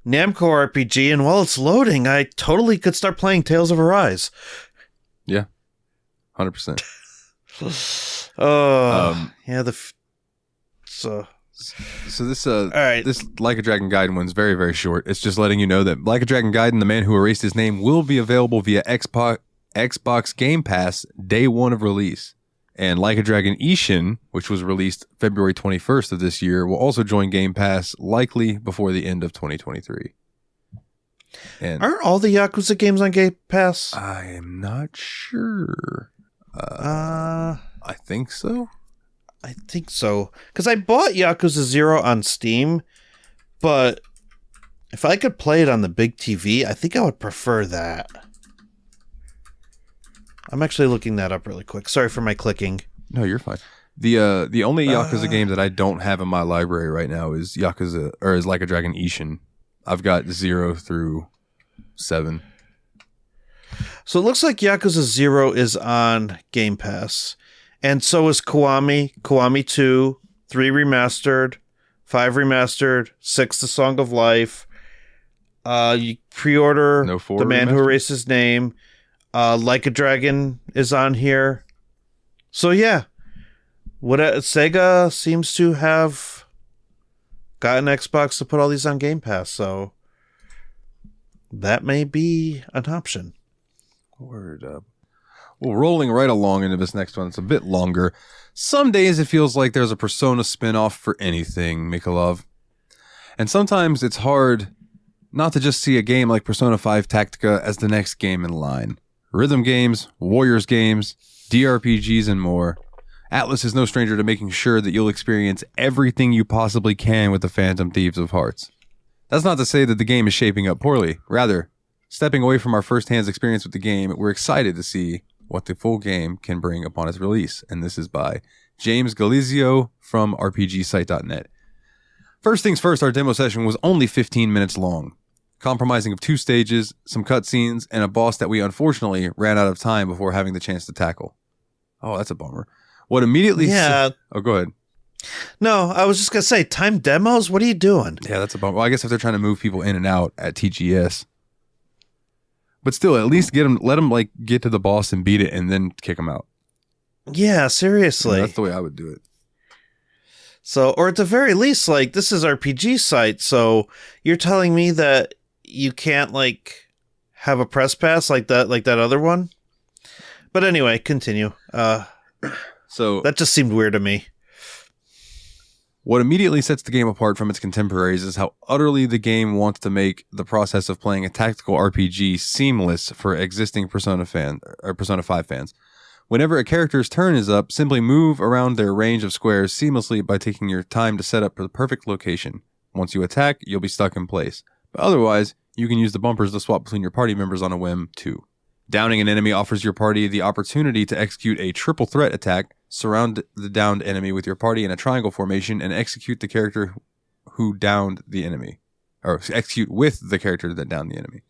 RPG, and while it's loading, I totally could start playing Tales of Arise. Yeah. 100%. Yeah, So this all right. This Like a Dragon Gaiden one's very, very short. It's just letting you know that Like a Dragon Gaiden, the Man Who Erased His Name, will be available via Xbox Game Pass day one of release. And Like a Dragon Ishin, which was released February 21st of this year, will also join Game Pass likely before the end of 2023. And aren't all the Yakuza games on Game Pass? I am not sure. I think so. I think so. Because I bought Yakuza 0 on Steam, but if I could play it on the big TV, I think I would prefer that. I'm actually looking that up really quick. Sorry for my clicking. No, you're fine. The only Yakuza game that I don't have in my library right now is is Like a Dragon Ishin. I've got 0 through 7. So it looks like Yakuza 0 is on Game Pass. And so is Kiwami, Kiwami 2, 3 Remastered, 5 Remastered, 6 The Song of Life. You pre-order No 4 The Man Who Remastered? Erased His Name. Like a Dragon is on here. So yeah, Sega seems to have gotten Xbox to put all these on Game Pass, so that may be an option. Word up. Well, rolling right along into this next one, it's a bit longer. Some days it feels like there's a Persona spinoff for anything, Mikolov. And sometimes it's hard not to just see a game like Persona 5 Tactica as the next game in line. Rhythm games, Warriors games, JRPGs, and more. Atlus is no stranger to making sure that you'll experience everything you possibly can with the Phantom Thieves of Hearts. That's not to say that the game is shaping up poorly. Rather, stepping away from our first-hand experience with the game, we're excited to see what the full game can bring upon its release. And this is by James Galizio from RPGsite.net. First things first, our demo session was only 15 minutes long, comprising of 2 stages, some cutscenes, and a boss that we unfortunately ran out of time before having the chance to tackle. Oh, that's a bummer. What immediately... Oh, go ahead. No, I was just going to say, time demos? What are you doing? Yeah, that's a bummer. Well, I guess if they're trying to move people in and out at TGS. But still, at least let them like get to the boss and beat it and then kick them out. Yeah, seriously. Yeah, that's the way I would do it. So, or at the very least, like, this is RPG site, so you're telling me that you can't, like, have a press pass like that other one? But anyway, continue. So that just seemed weird to me. What immediately sets the game apart from its contemporaries is how utterly the game wants to make the process of playing a tactical RPG seamless for existing Persona 5 fans. Whenever a character's turn is up, simply move around their range of squares seamlessly by taking your time to set up the perfect location. Once you attack, you'll be stuck in place. But otherwise, you can use the bumpers to swap between your party members on a whim, too. Downing an enemy offers your party the opportunity to execute a triple threat attack, surround the downed enemy with your party in a triangle formation, and execute the character who downed the enemy. Or execute with the character that downed the enemy.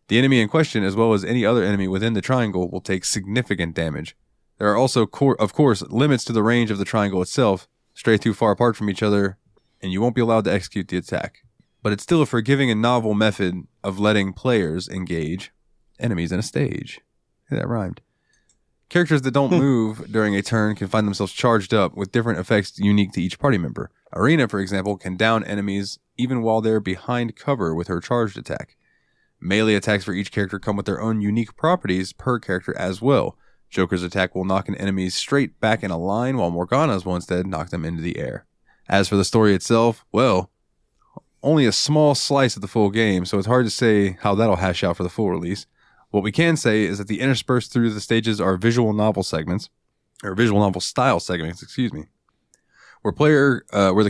The enemy in question, as well as any other enemy within the triangle, will take significant damage. There are also, of course, limits to the range of the triangle itself, stray too far apart from each other, and you won't be allowed to execute the attack. But it's still a forgiving and novel method of letting players engage enemies in a stage. Yeah, that rhymed. Characters that don't move during a turn can find themselves charged up with different effects unique to each party member. Arena, for example, can down enemies even while they're behind cover with her charged attack. Melee attacks for each character come with their own unique properties per character as well. Joker's attack will knock an enemy straight back in a line, while Morgana's will instead knock them into the air. As for the story itself, well, only a small slice of the full game, so it's hard to say how that'll hash out for the full release. What we can say is that the interspersed through the stages are visual novel style segments, where the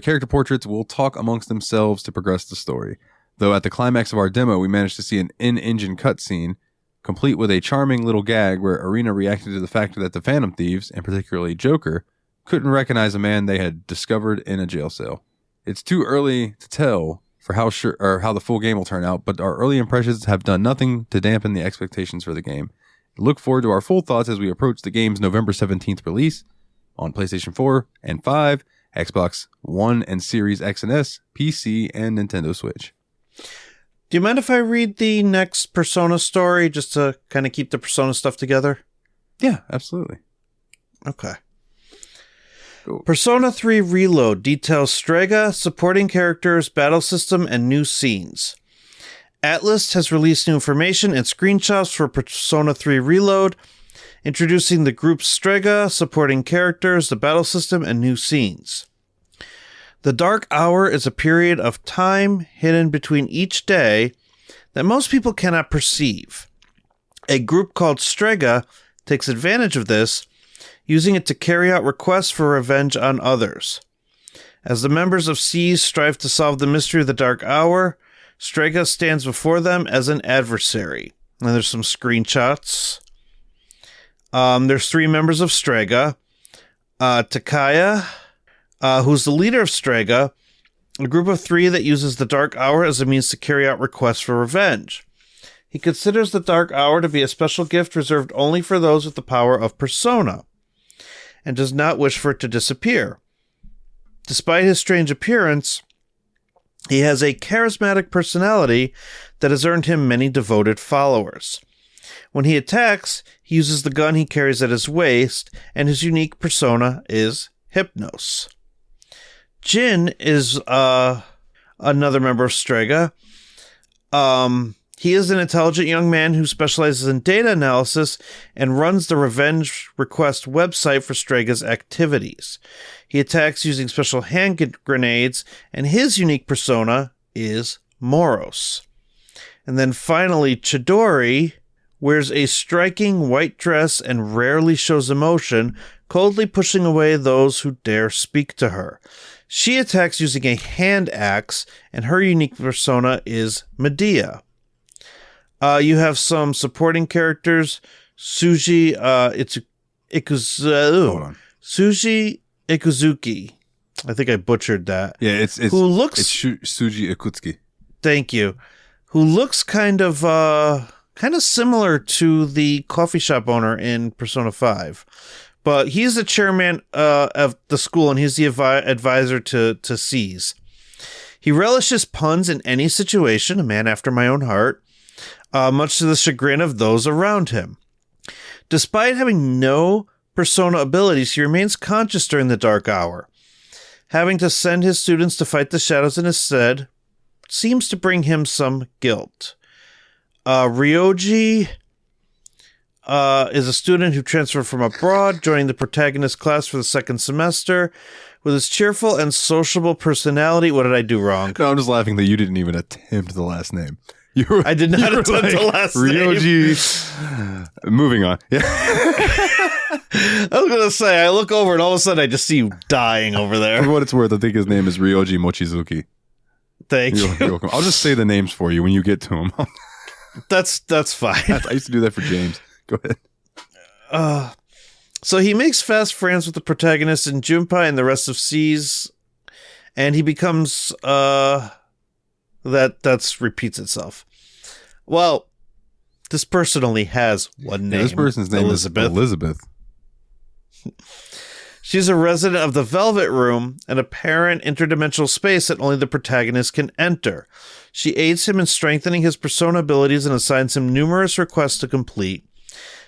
character portraits will talk amongst themselves to progress the story. Though at the climax of our demo, we managed to see an in-engine cutscene, complete with a charming little gag where Arena reacted to the fact that the Phantom Thieves, and particularly Joker, couldn't recognize a man they had discovered in a jail cell. It's too early to tell for how the full game will turn out, but our early impressions have done nothing to dampen the expectations for the game. Look forward to our full thoughts as we approach the game's November 17th release on PlayStation 4 and 5, Xbox One and Series X and S, PC, and Nintendo Switch. Do you mind if I read the next Persona story just to kind of keep the Persona stuff together? Yeah, absolutely. Okay. Cool. Persona 3 Reload details Strega, supporting characters, battle system, and new scenes. Atlus has released new information and screenshots for Persona 3 Reload, introducing the group Strega, supporting characters, the battle system, and new scenes. The Dark Hour is a period of time hidden between each day that most people cannot perceive. A group called Strega takes advantage of this, using it to carry out requests for revenge on others. As the members of SEES strive to solve the mystery of the Dark Hour, Strega stands before them as an adversary. And there's some screenshots. There's 3 members of Strega. Takaya, who's the leader of Strega, a group of 3 that uses the Dark Hour as a means to carry out requests for revenge. He considers the Dark Hour to be a special gift reserved only for those with the power of Persona, and does not wish for it to disappear. Despite his strange appearance, he has a charismatic personality that has earned him many devoted followers. When he attacks, he uses the gun he carries at his waist, and his unique persona is Hypnos. Jin is another member of Strega. He is an intelligent young man who specializes in data analysis and runs the Revenge Request website for Strega's activities. He attacks using special hand grenades, and his unique persona is Moros. And then finally, Chidori wears a striking white dress and rarely shows emotion, coldly pushing away those who dare speak to her. She attacks using a hand axe, and her unique persona is Medea. You have some supporting characters. Suji Suji Ikuzuki. I think I butchered that. Yeah, it's Suji Ikutsuki. Thank you. Who looks kind of similar to the coffee shop owner in Persona 5. But he's the chairman of the school, and he's the advisor to C's. He relishes puns in any situation, a man after my own heart, much to the chagrin of those around him. Despite having no Persona abilities, he remains conscious during the dark hour. Having to send his students to fight the shadows in his stead seems to bring him some guilt. Ryoji is a student who transferred from abroad, joining the protagonist class for the second semester. With his cheerful and sociable personality, what did I do wrong? No, I'm just laughing that you didn't even attempt the last name. I did not attempt the last Ryoji. Moving on. Yeah. I was going to say, I look over and all of a sudden I just see you dying over there. For what it's worth, I think his name is Ryoji Mochizuki. Thank you. You're welcome. I'll just say the names for you when you get to them. That's fine. I used to do that for James. Go ahead. So he makes fast friends with the protagonist in Junpei and the rest of C's, and he becomes that's repeats itself. Well, this person only has one name. This person's name is Elizabeth. She's a resident of the Velvet Room, an apparent interdimensional space that only the protagonist can enter. She aids him in strengthening his persona abilities and assigns him numerous requests to complete.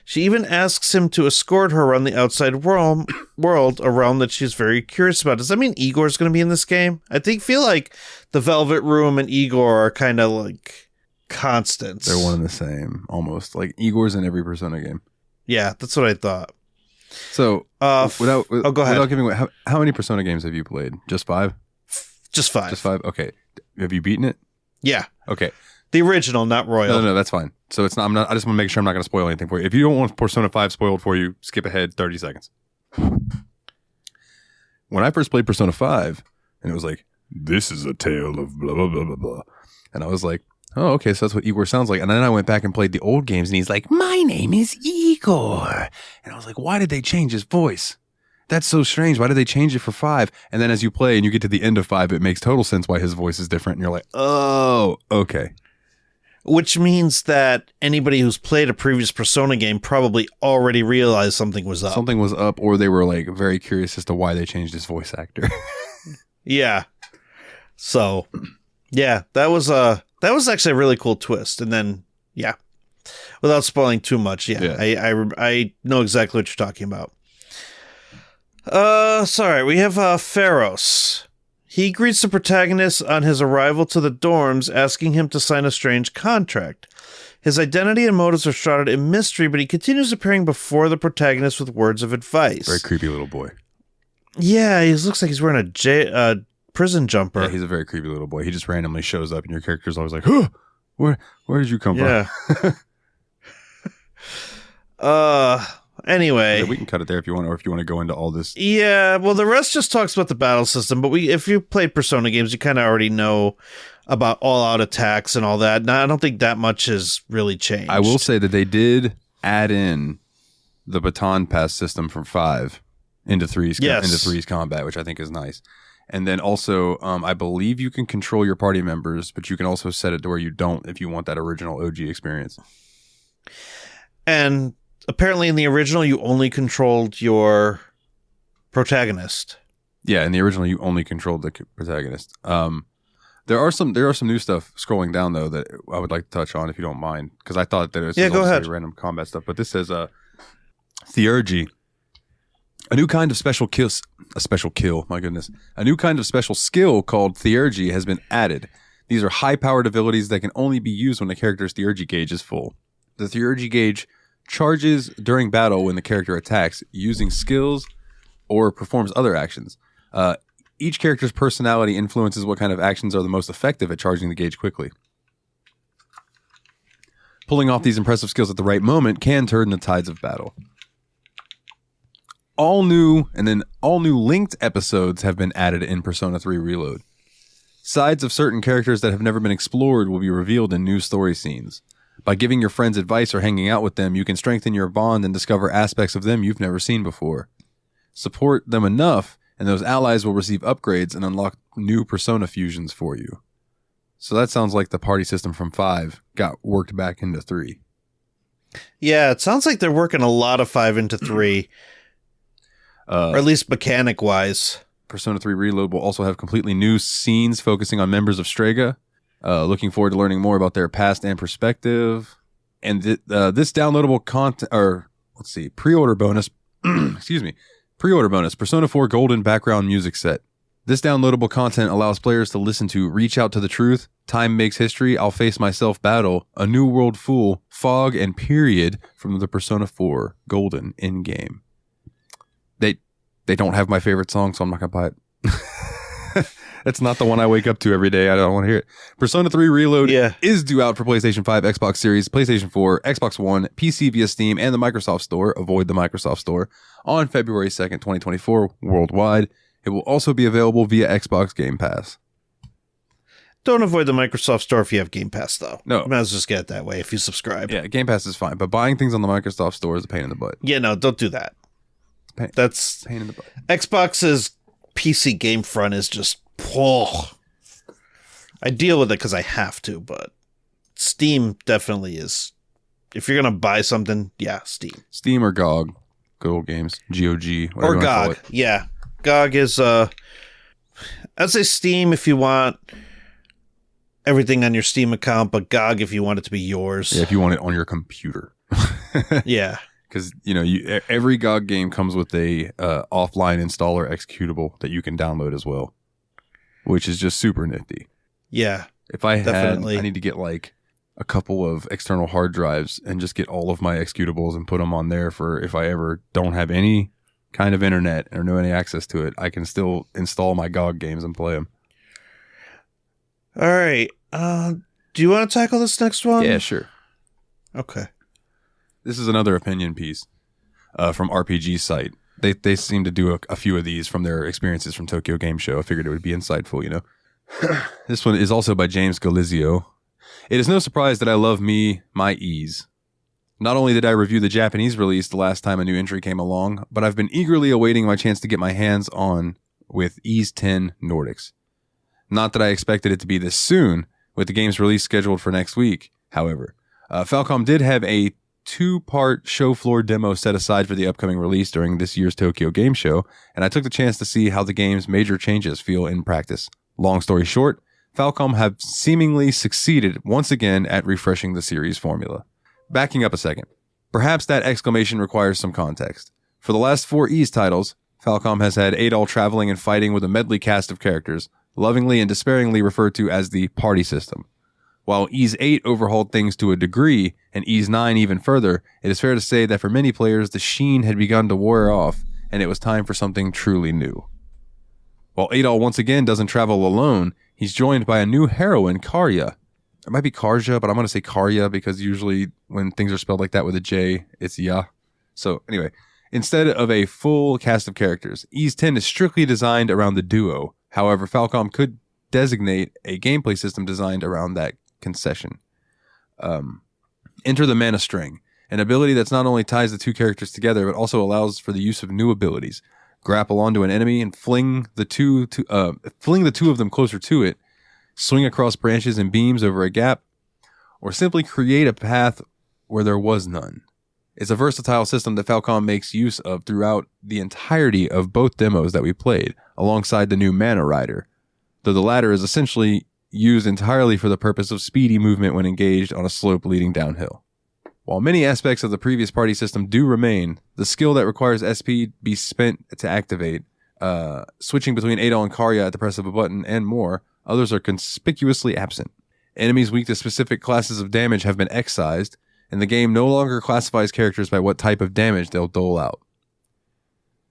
She even asks him to escort her around the outside world, a realm that she's very curious about. Does that mean Igor's going to be in this game? I feel like the Velvet Room and Igor are kind of like constants. They're one and the same, almost. Like Igor's in every Persona game. Yeah, that's what I thought. So, go ahead. Without giving away, how many Persona games have you played? Just 5? Just 5. Just 5? Okay. Have you beaten it? Yeah. Okay. The original, not Royal. No, that's fine. So it's not. I just want to make sure I'm not going to spoil anything for you. If you don't want Persona 5 spoiled for you, skip ahead 30 seconds. When I first played Persona 5, and it was like, this is a tale of blah, blah, blah, blah, blah. And I was like, oh, okay, so that's what Igor sounds like. And then I went back and played the old games, and he's like, my name is Igor. And I was like, why did they change his voice? That's so strange. Why did they change it for 5? And then as you play and you get to the end of 5, it makes total sense why his voice is different. And you're like, oh, okay. Which means that anybody who's played a previous Persona game probably already realized something was up. Something was up, or they were like very curious as to why they changed his voice actor. Yeah. So, yeah, that was actually a really cool twist. And then, yeah, without spoiling too much, I know exactly what you're talking about. Sorry, we have Pharos. He greets the protagonist on his arrival to the dorms, asking him to sign a strange contract. His identity and motives are shrouded in mystery, but he continues appearing before the protagonist with words of advice. Very creepy little boy. Yeah, he looks like he's wearing a prison jumper. Yeah, he's a very creepy little boy. He just randomly shows up, and your character's always like, "Huh, where did you come from?" Anyway, we can cut it there if you want, or if you want to go into all this. Yeah, well, the rest just talks about the battle system, but if you played Persona games, you kind of already know about all-out attacks and all that. Now, I don't think that much has really changed. I will say that they did add in the baton pass system from 5 into 3's combat, which I think is nice. And then also, I believe you can control your party members, but you can also set it to where you don't if you want that original OG experience. And apparently in the original, you only controlled your protagonist. Yeah, in the original, you only controlled the protagonist. There are some new stuff scrolling down, though, that I would like to touch on if you don't mind, because I thought that it was go ahead. Random combat stuff. But this says Theurgy. A new kind of special skill called Theurgy has been added. These are high-powered abilities that can only be used when the character's Theurgy gauge is full. The Theurgy gauge charges during battle when the character attacks, using skills or performs other actions. Each character's personality influences what kind of actions are the most effective at charging the gauge quickly. Pulling off these impressive skills at the right moment can turn the tides of battle. All new linked episodes have been added in Persona 3 Reload. Sides of certain characters that have never been explored will be revealed in new story scenes. By giving your friends advice or hanging out with them, you can strengthen your bond and discover aspects of them you've never seen before. Support them enough, and those allies will receive upgrades and unlock new Persona fusions for you. So that sounds like the party system from 5 got worked back into 3. Yeah, it sounds like they're working a lot of 5 into 3. Or at least mechanic-wise. Persona 3 Reload will also have completely new scenes focusing on members of Strega. Looking forward to learning more about their past and perspective. And this downloadable content, pre-order bonus, pre-order bonus, Persona 4 Golden background music set. This downloadable content allows players to listen to Reach Out to the Truth, Time Makes History, I'll Face Myself Battle, A New World Fool, Fog, and Period from the Persona 4 Golden in-game. They don't have my favorite song, so I'm not going to buy it. That's not the one I wake up to every day. I don't want to hear it. Persona 3 Reload is due out for PlayStation 5, Xbox Series, PlayStation 4, Xbox One, PC via Steam, and the Microsoft Store. Avoid the Microsoft Store. On February 2nd, 2024, worldwide. It will also be available via Xbox Game Pass. Don't avoid the Microsoft Store if you have Game Pass, though. No. You might as well just get it that way if you subscribe. Yeah, Game Pass is fine, but buying things on the Microsoft Store is a pain in the butt. Yeah, no, don't do that. That's pain in the butt. Xbox's PC game front is just... Oh. I deal with it because I have to, but Steam definitely is... If you're going to buy something, yeah, Steam. Steam or GOG. Good old games. GOG. Or GOG, yeah. GOG is... I'd say Steam if you want everything on your Steam account, but GOG if you want it to be yours. Yeah, if you want it on your computer. Yeah. Because, every GOG game comes with a offline installer executable that you can download as well, which is just super nifty. Yeah, if I need to get like a couple of external hard drives and just get all of my executables and put them on there for if I ever don't have any kind of internet or no any access to it, I can still install my GOG games and play them. All right. Do you want to tackle this next one? Yeah, sure. Okay. This is another opinion piece from RPG Site. They seem to do a few of these from their experiences from Tokyo Game Show. I figured it would be insightful, This one is also by James Galizio. It is no surprise that I love my Ys. Not only did I review the Japanese release the last time a new entry came along, but I've been eagerly awaiting my chance to get my hands on with Ys 10 Nordics. Not that I expected it to be this soon, with the game's release scheduled for next week, however. Falcom did have a 2-part show floor demo set aside for the upcoming release during this year's Tokyo Game Show, and I took the chance to see how the game's major changes feel in practice. Long story short, Falcom have seemingly succeeded once again at refreshing the series formula. Backing up a second, perhaps that exclamation requires some context. For the last 4 Ys titles, Falcom has had Adol traveling and fighting with a medley cast of characters, lovingly and despairingly referred to as the party system. While Ys 8 overhauled things to a degree, and Ys 9 even further, it is fair to say that for many players, the sheen had begun to wear off, and it was time for something truly new. While Adol once again doesn't travel alone, he's joined by a new heroine, Karya. It might be Karja, but I'm going to say Karya because usually when things are spelled like that with a J, it's Ya. So anyway, instead of a full cast of characters, Ys 10 is strictly designed around the duo. However, Falcom could designate a gameplay system designed around that concession. Enter the Mana String, an ability that's not only ties the two characters together, but also allows for the use of new abilities. Grapple onto an enemy and fling the two of them closer to it, swing across branches and beams over a gap, or simply create a path where there was none. It's a versatile system that Falcom makes use of throughout the entirety of both demos that we played, alongside the new Mana Rider, though the latter is essentially used entirely for the purpose of speedy movement when engaged on a slope leading downhill. While many aspects of the previous party system do remain, the skill that requires SP be spent to activate, switching between Adol and Karya at the press of a button, and more, others are conspicuously absent. Enemies weak to specific classes of damage have been excised, and the game no longer classifies characters by what type of damage they'll dole out.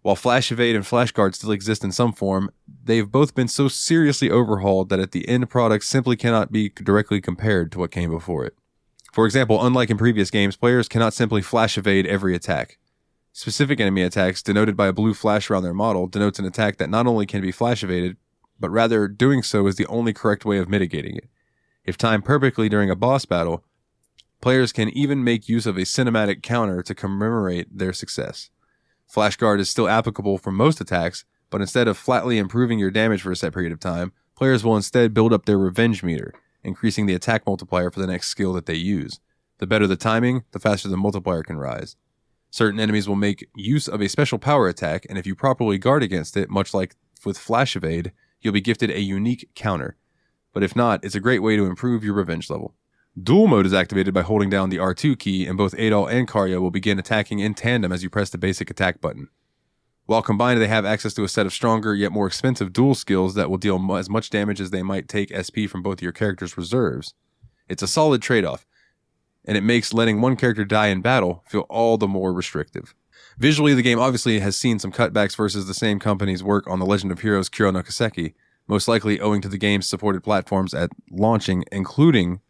While Flash Evade and Flash Guard still exist in some form, they've both been so seriously overhauled that at the end product simply cannot be directly compared to what came before it. For example, unlike in previous games, players cannot simply flash evade every attack. Specific enemy attacks, denoted by a blue flash around their model, denotes an attack that not only can be flash evaded, but rather doing so is the only correct way of mitigating it. If timed perfectly during a boss battle, players can even make use of a cinematic counter to commemorate their success. Flash Guard is still applicable for most attacks, but instead of flatly improving your damage for a set period of time, players will instead build up their revenge meter, increasing the attack multiplier for the next skill that they use. The better the timing, the faster the multiplier can rise. Certain enemies will make use of a special power attack, and if you properly guard against it, much like with Flash Evade, you'll be gifted a unique counter. But if not, it's a great way to improve your revenge level. Duel mode is activated by holding down the R2 key, and both Adol and Karya will begin attacking in tandem as you press the basic attack button. While combined, they have access to a set of stronger yet more expensive duel skills that will deal as much damage as they might take SP from both of your character's reserves. It's a solid trade-off, and it makes letting one character die in battle feel all the more restrictive. Visually, the game obviously has seen some cutbacks versus the same company's work on The Legend of Heroes Kuro no Kiseki, most likely owing to the game's supported platforms at launching, including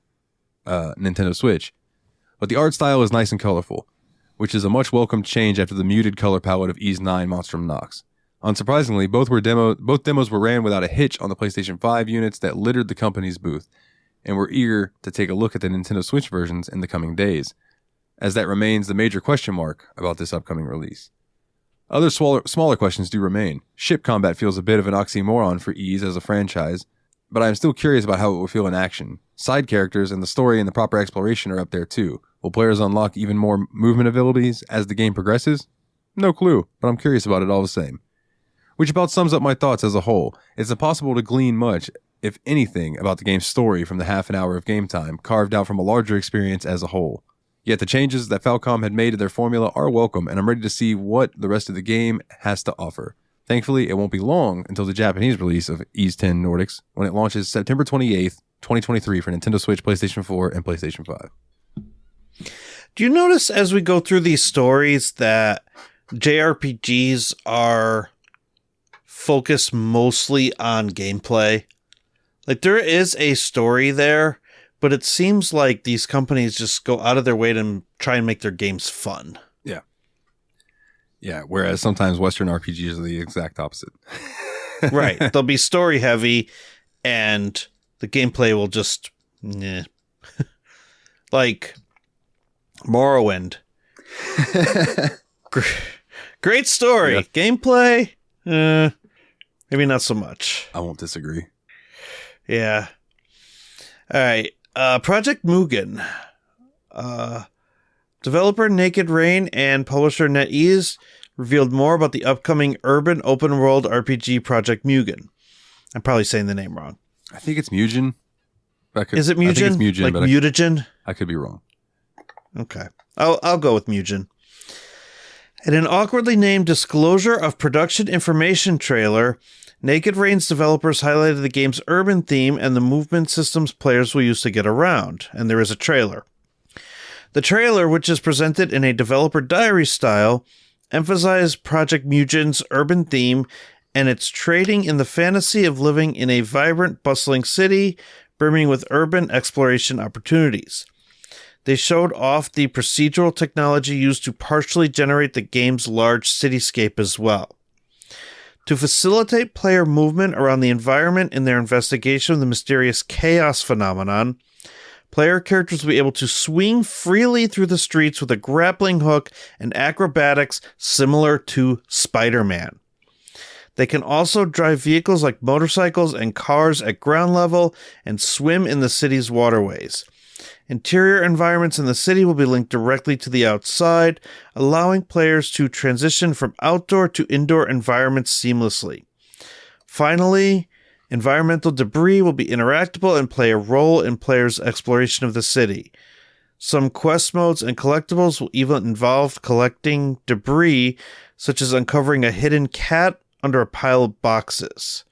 Nintendo Switch. But the art style is nice and colorful, which is a much welcomed change after the muted color palette of Ys 9 Monstrum Nox. Unsurprisingly, both demos were ran without a hitch on the PlayStation 5 units that littered the company's booth, and we're eager to take a look at the Nintendo Switch versions in the coming days, as that remains the major question mark about this upcoming release. Other smaller questions do remain. Ship combat feels a bit of an oxymoron for Ys as a franchise, but I am still curious about how it will feel in action. Side characters and the story and the proper exploration are up there too. Will players unlock even more movement abilities as the game progresses? No clue, but I'm curious about it all the same. Which about sums up my thoughts as a whole. It's impossible to glean much, if anything, about the game's story from the half an hour of game time, carved out from a larger experience as a whole. Yet the changes that Falcom had made to their formula are welcome, and I'm ready to see what the rest of the game has to offer. Thankfully, it won't be long until the Japanese release of Ys 10 Nordics, when it launches September 28th, 2023 for Nintendo Switch, PlayStation 4, and PlayStation 5. Do you notice as we go through these stories that JRPGs are focused mostly on gameplay? Like, there is a story there, but it seems like these companies just go out of their way to try and make their games fun. Yeah. Yeah, whereas sometimes Western RPGs are the exact opposite. Right. They'll be story heavy, and the gameplay will just... Like, Morrowind. Great story. Yeah. Gameplay? Maybe not so much. I won't disagree. Yeah. All right. Project Mugen. Developer Naked Rain and publisher NetEase revealed more about the upcoming urban open world RPG Project Mugen. I'm probably saying the name wrong. I think it's Mugen. Is it Mugen? I think it's Mugen, like but mutagen? I could be wrong. Okay. I'll go with Mugen. In an awkwardly named disclosure of production information trailer, Naked Rain's developers highlighted the game's urban theme and the movement systems players will use to get around, and there is a trailer. The trailer, which is presented in a developer diary style, emphasized Project Mugen's urban theme and its trading in the fantasy of living in a vibrant, bustling city, brimming with urban exploration opportunities. They showed off the procedural technology used to partially generate the game's large cityscape as well. To facilitate player movement around the environment in their investigation of the mysterious chaos phenomenon, player characters will be able to swing freely through the streets with a grappling hook and acrobatics similar to Spider-Man. They can also drive vehicles like motorcycles and cars at ground level and swim in the city's waterways. Interior environments in the city will be linked directly to the outside, allowing players to transition from outdoor to indoor environments seamlessly. Finally, environmental debris will be interactable and play a role in players' exploration of the city. Some quest modes and collectibles will even involve collecting debris, such as uncovering a hidden cat under a pile of boxes.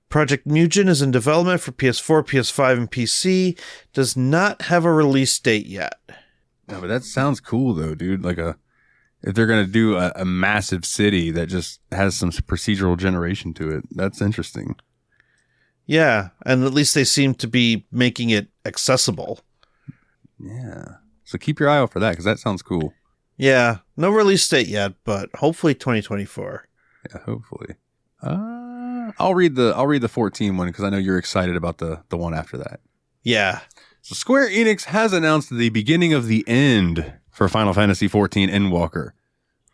Project Mugen is in development for PS4, PS5, and PC. Does not have a release date yet. No, but that sounds cool though, dude. Like if they're gonna do a massive city that just has some procedural generation to it, that's interesting. Yeah, and at least they seem to be making it accessible. Yeah. So keep your eye out for that because that sounds cool. Yeah, no release date yet, but hopefully 2024. Yeah, hopefully. I'll read the 14 one because I know you're excited about the one after that. Yeah. So Square Enix has announced the beginning of the end for Final Fantasy XIV Endwalker,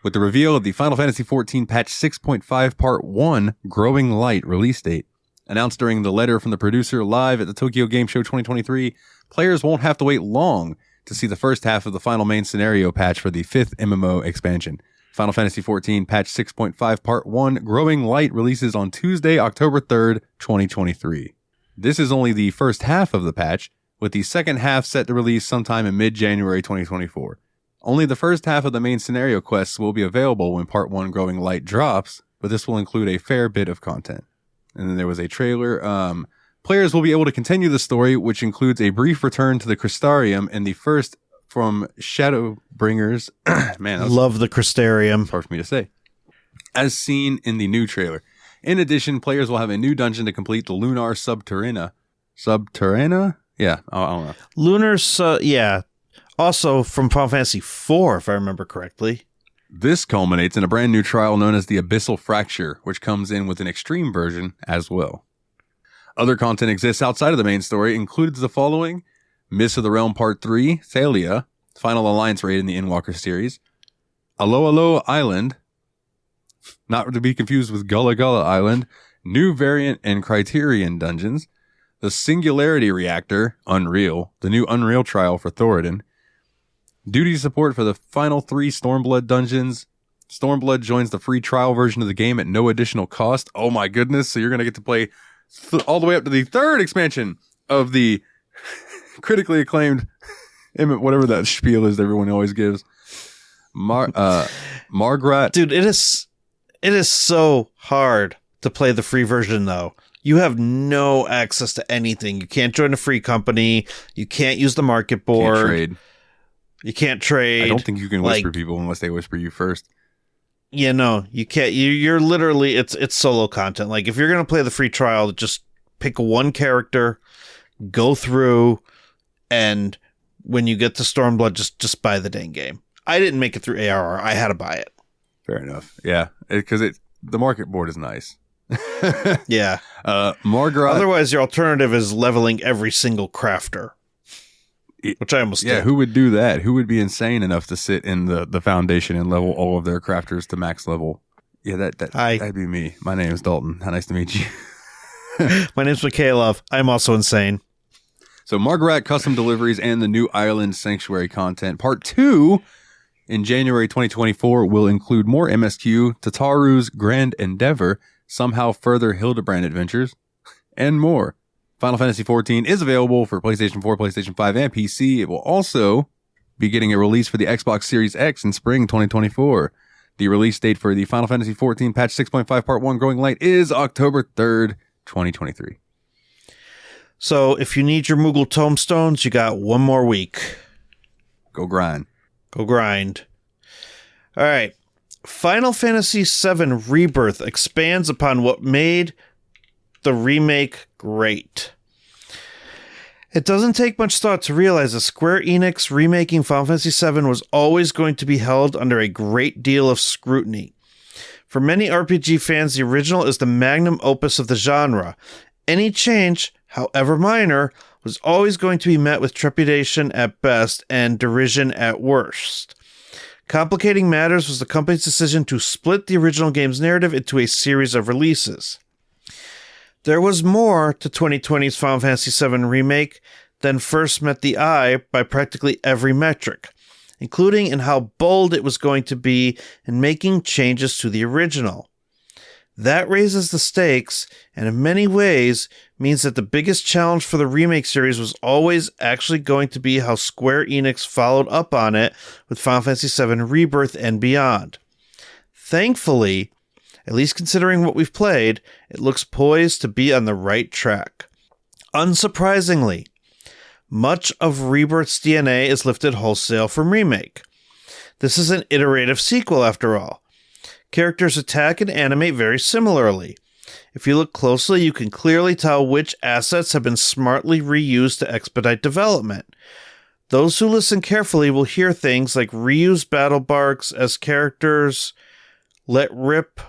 with the reveal of the Final Fantasy XIV Patch 6.5 Part 1 Growing Light release date. Announced during the letter from the producer live at the Tokyo Game Show 2023, players won't have to wait long to see the first half of the final main scenario patch for the 5th MMO expansion. Final Fantasy XIV Patch 6.5 Part 1 Growing Light releases on Tuesday, October 3rd, 2023. This is only the first half of the patch, with the second half set to release sometime in mid-January 2024. Only the first half of the main scenario quests will be available when Part 1 Growing Light drops, but this will include a fair bit of content. And then there was a trailer. Players will be able to continue the story, which includes a brief return to the Crystarium and the first from Shadowbringers. Man, Love the Crystarium. hard for me to say. As seen in the new trailer. In addition, players will have a new dungeon to complete, the Lunar Subterrana. Subterrana? Yeah, I don't know. Lunar, yeah. Also from Final Fantasy IV, if I remember correctly. This culminates in a brand new trial known as the Abyssal Fracture, which comes in with an extreme version as well. Other content exists outside of the main story, includes the following: Mists of the Realm Part 3, Thalia, final alliance raid in the Endwalker series, Alo Alo Island, not to be confused with Gullah Gullah Island, new variant and Criterion dungeons, the Singularity Reactor, Unreal, the new Unreal trial for Thoradin, duty support for the final 3 Stormblood dungeons. Stormblood joins the free trial version of the game at no additional cost. Oh my goodness, so you're going to get to play all the way up to the 3rd expansion of the critically acclaimed, whatever that spiel is that everyone always gives. Margaret. Dude, it is so hard to play the free version, though. You have no access to anything. You can't join a free company. You can't use the market board. Can't trade. You can't trade. I don't think you can whisper people unless they whisper you first. Yeah, no, you can't. You're literally, it's solo content. Like, if you're going to play the free trial, just pick one character, go through, and when you get to Stormblood, just buy the dang game. I didn't make it through ARR. I had to buy it. Fair enough. Yeah, because the market board is nice. Yeah. Margaret. Otherwise, your alternative is leveling every single crafter. Which I almost did. Who would do that? Who would be insane enough to sit in the foundation and level all of their crafters to max level? Yeah, that'd be me. My name is Dalton. How nice to meet you. My name's Mikhailov. I'm also insane. So Margaret custom deliveries and the new Island Sanctuary content. Part 2 in January 2024 will include more MSQ, Tataru's Grand Endeavor, somehow further Hildebrand adventures, and more. Final Fantasy XIV is available for PlayStation 4, PlayStation 5, and PC. It will also be getting a release for the Xbox Series X in spring 2024. The release date for the Final Fantasy XIV Patch 6.5 Part 1 Growing Light is October 3rd, 2023. So if you need your Moogle tomestones, you got one more week. Go grind. Go grind. All right. Final Fantasy VII Rebirth expands upon what made the remake great. It doesn't take much thought to realize that Square Enix remaking Final Fantasy VII was always going to be held under a great deal of scrutiny. For many RPG fans, the original is the magnum opus of the genre. Any change, however minor, was always going to be met with trepidation at best and derision at worst. Complicating matters was the company's decision to split the original game's narrative into a series of releases. There was more to 2020's Final Fantasy VII Remake than first met the eye by practically every metric, including in how bold it was going to be in making changes to the original. That raises the stakes, and in many ways means that the biggest challenge for the remake series was always actually going to be how Square Enix followed up on it with Final Fantasy VII Rebirth and beyond. Thankfully, at least considering what we've played, it looks poised to be on the right track. Unsurprisingly, much of Rebirth's DNA is lifted wholesale from Remake. This is an iterative sequel after all. Characters attack and animate very similarly. If you look closely, you can clearly tell which assets have been smartly reused to expedite development. Those who listen carefully will hear things like reused battle barks as characters, let rip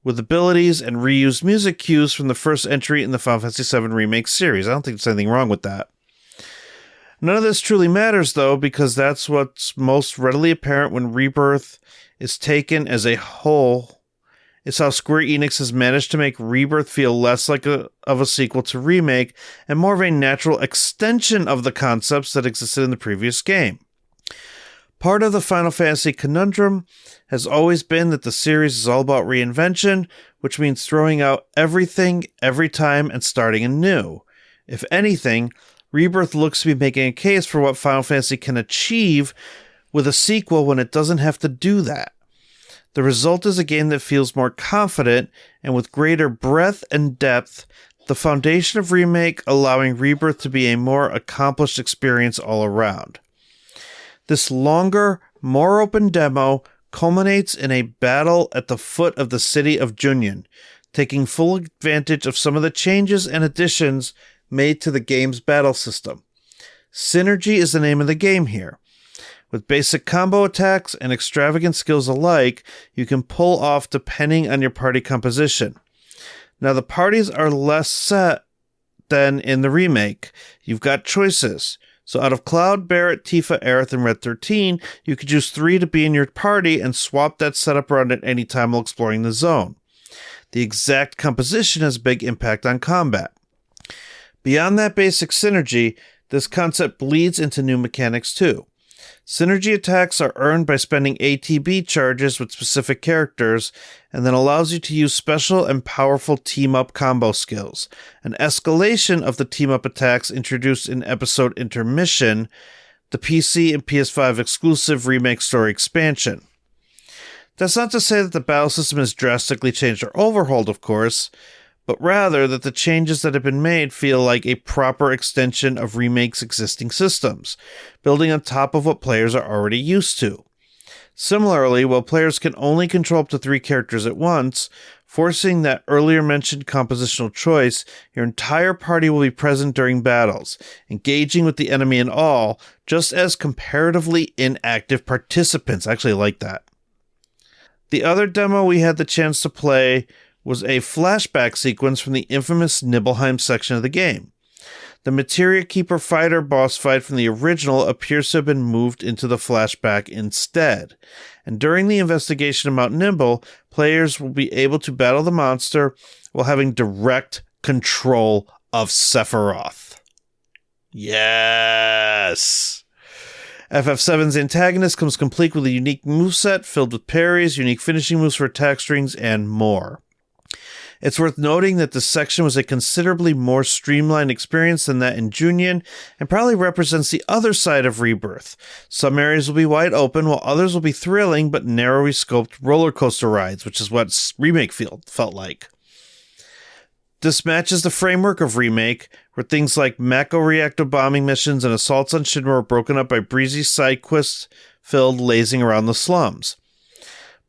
with abilities, and reused music cues from the first entry in the Final Fantasy VII Remake series. I don't think there's anything wrong with that. None of this truly matters, though, because that's what's most readily apparent when Rebirth is taken as a whole. It's how Square Enix has managed to make Rebirth feel less like of a sequel to Remake and more of a natural extension of the concepts that existed in the previous game. Part of the Final Fantasy conundrum has always been that the series is all about reinvention, which means throwing out everything every time and starting anew. If anything, Rebirth looks to be making a case for what Final Fantasy can achieve with a sequel when it doesn't have to do that. The result is a game that feels more confident and with greater breadth and depth, the foundation of Remake allowing Rebirth to be a more accomplished experience all around. This longer, more open demo culminates in a battle at the foot of the city of Junyuan, taking full advantage of some of the changes and additions made to the game's battle system. Synergy is the name of the game here. With basic combo attacks and extravagant skills alike, you can pull off depending on your party composition. Now, the parties are less set than in the remake. You've got choices. So out of Cloud, Barret, Tifa, Aerith, and Red 13, you could choose 3 to be in your party and swap that setup around at any time while exploring the zone. The exact composition has a big impact on combat. Beyond that basic synergy, this concept bleeds into new mechanics too. Synergy attacks are earned by spending ATB charges with specific characters, and then allows you to use special and powerful team-up combo skills, an escalation of the team-up attacks introduced in Episode Intermission, the PC and PS5 exclusive Remake Story expansion. That's not to say that the battle system has drastically changed or overhauled, of course, but rather that the changes that have been made feel like a proper extension of Remake's existing systems, building on top of what players are already used to. Similarly, while players can only control up to 3 characters at once, forcing that earlier mentioned compositional choice, your entire party will be present during battles, engaging with the enemy and all, just as comparatively inactive participants. I actually like that. The other demo we had the chance to play was a flashback sequence from the infamous Nibelheim section of the game. The Materia Keeper fighter boss fight from the original appears to have been moved into the flashback instead. And during the investigation of Mount Nimble, players will be able to battle the monster while having direct control of Sephiroth. Yes! FF7's antagonist comes complete with a unique moveset filled with parries, unique finishing moves for attack strings, and more. It's worth noting that this section was a considerably more streamlined experience than that in Junyuan, and probably represents the other side of Rebirth. Some areas will be wide open, while others will be thrilling but narrowly scoped roller coaster rides, which is what Remake felt like. This matches the framework of Remake, where things like Mako-reactor bombing missions and assaults on Shinra are broken up by breezy side quests filled lazing around the slums.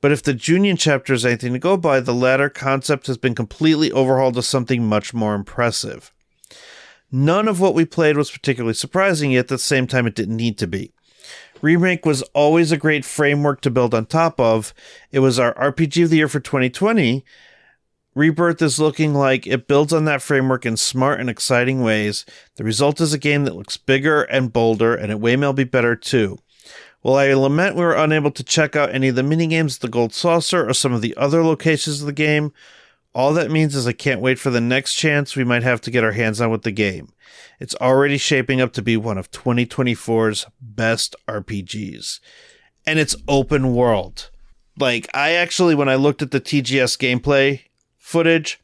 But if the Junyuan chapter is anything to go by, the latter concept has been completely overhauled to something much more impressive. None of what we played was particularly surprising, yet at the same time it didn't need to be. Remake was always a great framework to build on top of. It was our RPG of the year for 2020. Rebirth is looking like it builds on that framework in smart and exciting ways. The result is a game that looks bigger and bolder, and it may be better too. While I lament we were unable to check out any of the minigames at the Gold Saucer or some of the other locations of the game, all that means is I can't wait for the next chance we might have to get our hands on with the game. It's already shaping up to be one of 2024's best RPGs. And it's open world. Like, I actually, when I looked at the TGS gameplay footage,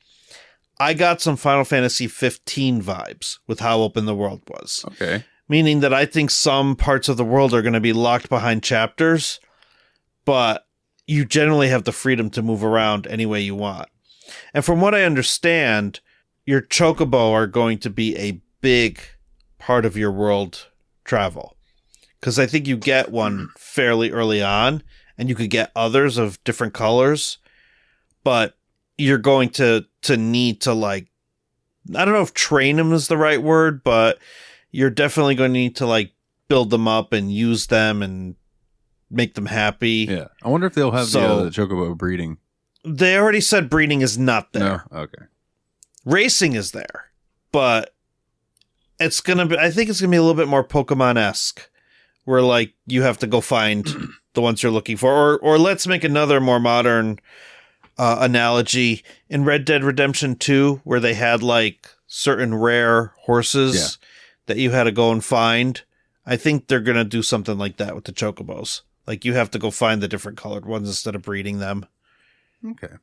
I got some Final Fantasy 15 vibes with how open the world was. Okay. Meaning that I think some parts of the world are going to be locked behind chapters, but you generally have the freedom to move around any way you want. And from what I understand, your chocobo are going to be a big part of your world travel. Because I think you get one fairly early on, and you could get others of different colors, but you're going to need to, like, I don't know if train them is the right word, but you're definitely going to need to, like, build them up and use them and make them happy. Yeah. I wonder if they'll have the chocobo breeding. They already said breeding is not there. No? Okay. Racing is there, but it's gonna be. I think it's gonna be a little bit more Pokemon-esque, where like you have to go find the ones you're looking for, or let's make another more modern analogy in Red Dead Redemption 2, where they had like certain rare horses that you had to go and find. I think they're gonna do something like that with the chocobos. Like you have to go find the different colored ones instead of breeding them. Okay.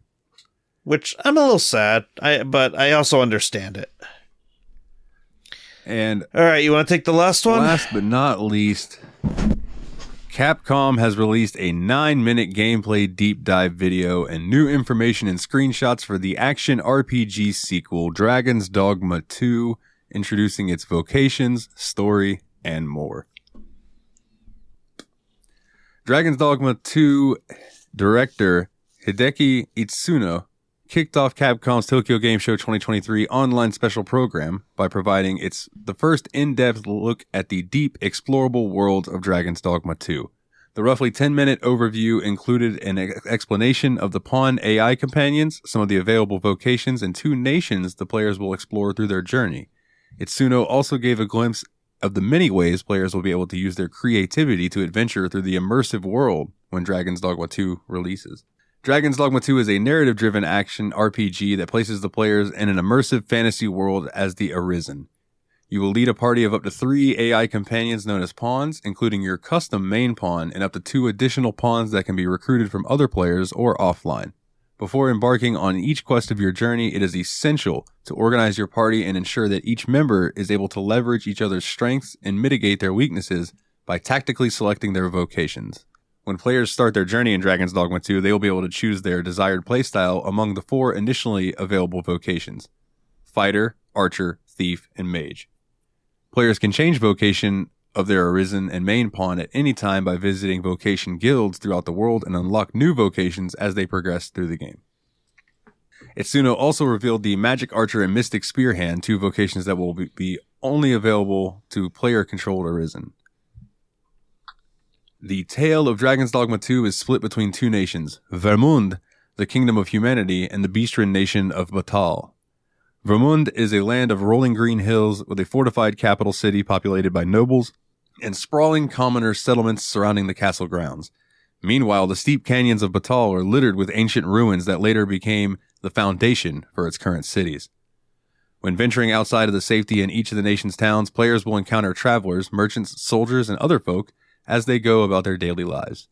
Which I'm a little sad, but I also understand it. And all right, you want to take the last one? Last but not least, Capcom has released a 9-minute gameplay deep dive video and new information and screenshots for the action RPG sequel Dragon's Dogma 2, introducing its vocations, story, and more. Dragon's Dogma 2 director Hideki Itsuno kicked off Capcom's Tokyo Game Show 2023 online special program by providing the first in-depth look at the deep, explorable world of Dragon's Dogma 2. The roughly 10-minute overview included an explanation of the pawn AI companions, some of the available vocations, and 2 nations the players will explore through their journey. Itsuno also gave a glimpse of the many ways players will be able to use their creativity to adventure through the immersive world when Dragon's Dogma 2 releases. Dragon's Dogma 2 is a narrative-driven action RPG that places the players in an immersive fantasy world as the Arisen. You will lead a party of up to 3 AI companions known as pawns, including your custom main pawn and up to 2 additional pawns that can be recruited from other players or offline. Before embarking on each quest of your journey, it is essential to organize your party and ensure that each member is able to leverage each other's strengths and mitigate their weaknesses by tactically selecting their vocations. When players start their journey in Dragon's Dogma 2, they will be able to choose their desired playstyle among the 4 initially available vocations: Fighter, Archer, Thief, and Mage. Players can change vocation of their Arisen and main pawn at any time by visiting vocation guilds throughout the world and unlock new vocations as they progress through the game. Itsuno also revealed the Magic Archer and Mystic Spearhand, 2 vocations that will be only available to player-controlled Arisen. The tale of Dragon's Dogma 2 is split between 2 nations, Vermund, the kingdom of humanity, and the Beastren nation of Batal. Vermund is a land of rolling green hills with a fortified capital city populated by nobles and sprawling commoner settlements surrounding the castle grounds. Meanwhile, the steep canyons of Batal are littered with ancient ruins that later became the foundation for its current cities. When venturing outside of the safety in each of the nation's towns, players will encounter travelers, merchants, soldiers, and other folk as they go about their daily lives.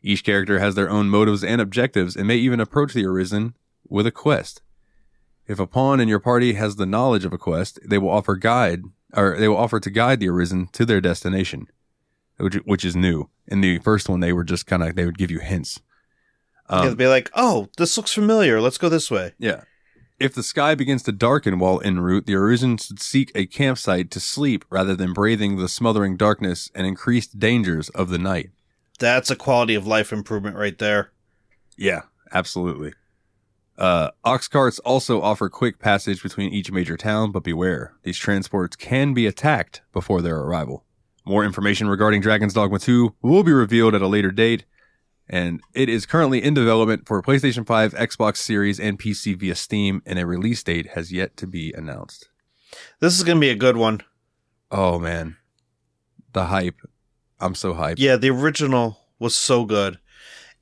Each character has their own motives and objectives and may even approach the Arisen with a quest. If a pawn in your party has the knowledge of a quest, they will offer to guide the Arisen to their destination, which is new. In the first one, they would give you hints. They'd be like, "Oh, this looks familiar. Let's go this way." Yeah. If the sky begins to darken while en route, the Arisen should seek a campsite to sleep rather than braving the smothering darkness and increased dangers of the night. That's a quality of life improvement right there. Yeah, absolutely. Ox carts also offer quick passage between each major town, but beware, these transports can be attacked before their arrival. More information regarding Dragon's Dogma 2 will be revealed at a later date, and it is currently in development for PlayStation 5, Xbox Series, and PC via Steam, and a release date has yet to be announced. This is going to be a good one. Oh, man. The hype. I'm so hyped. Yeah, the original was so good.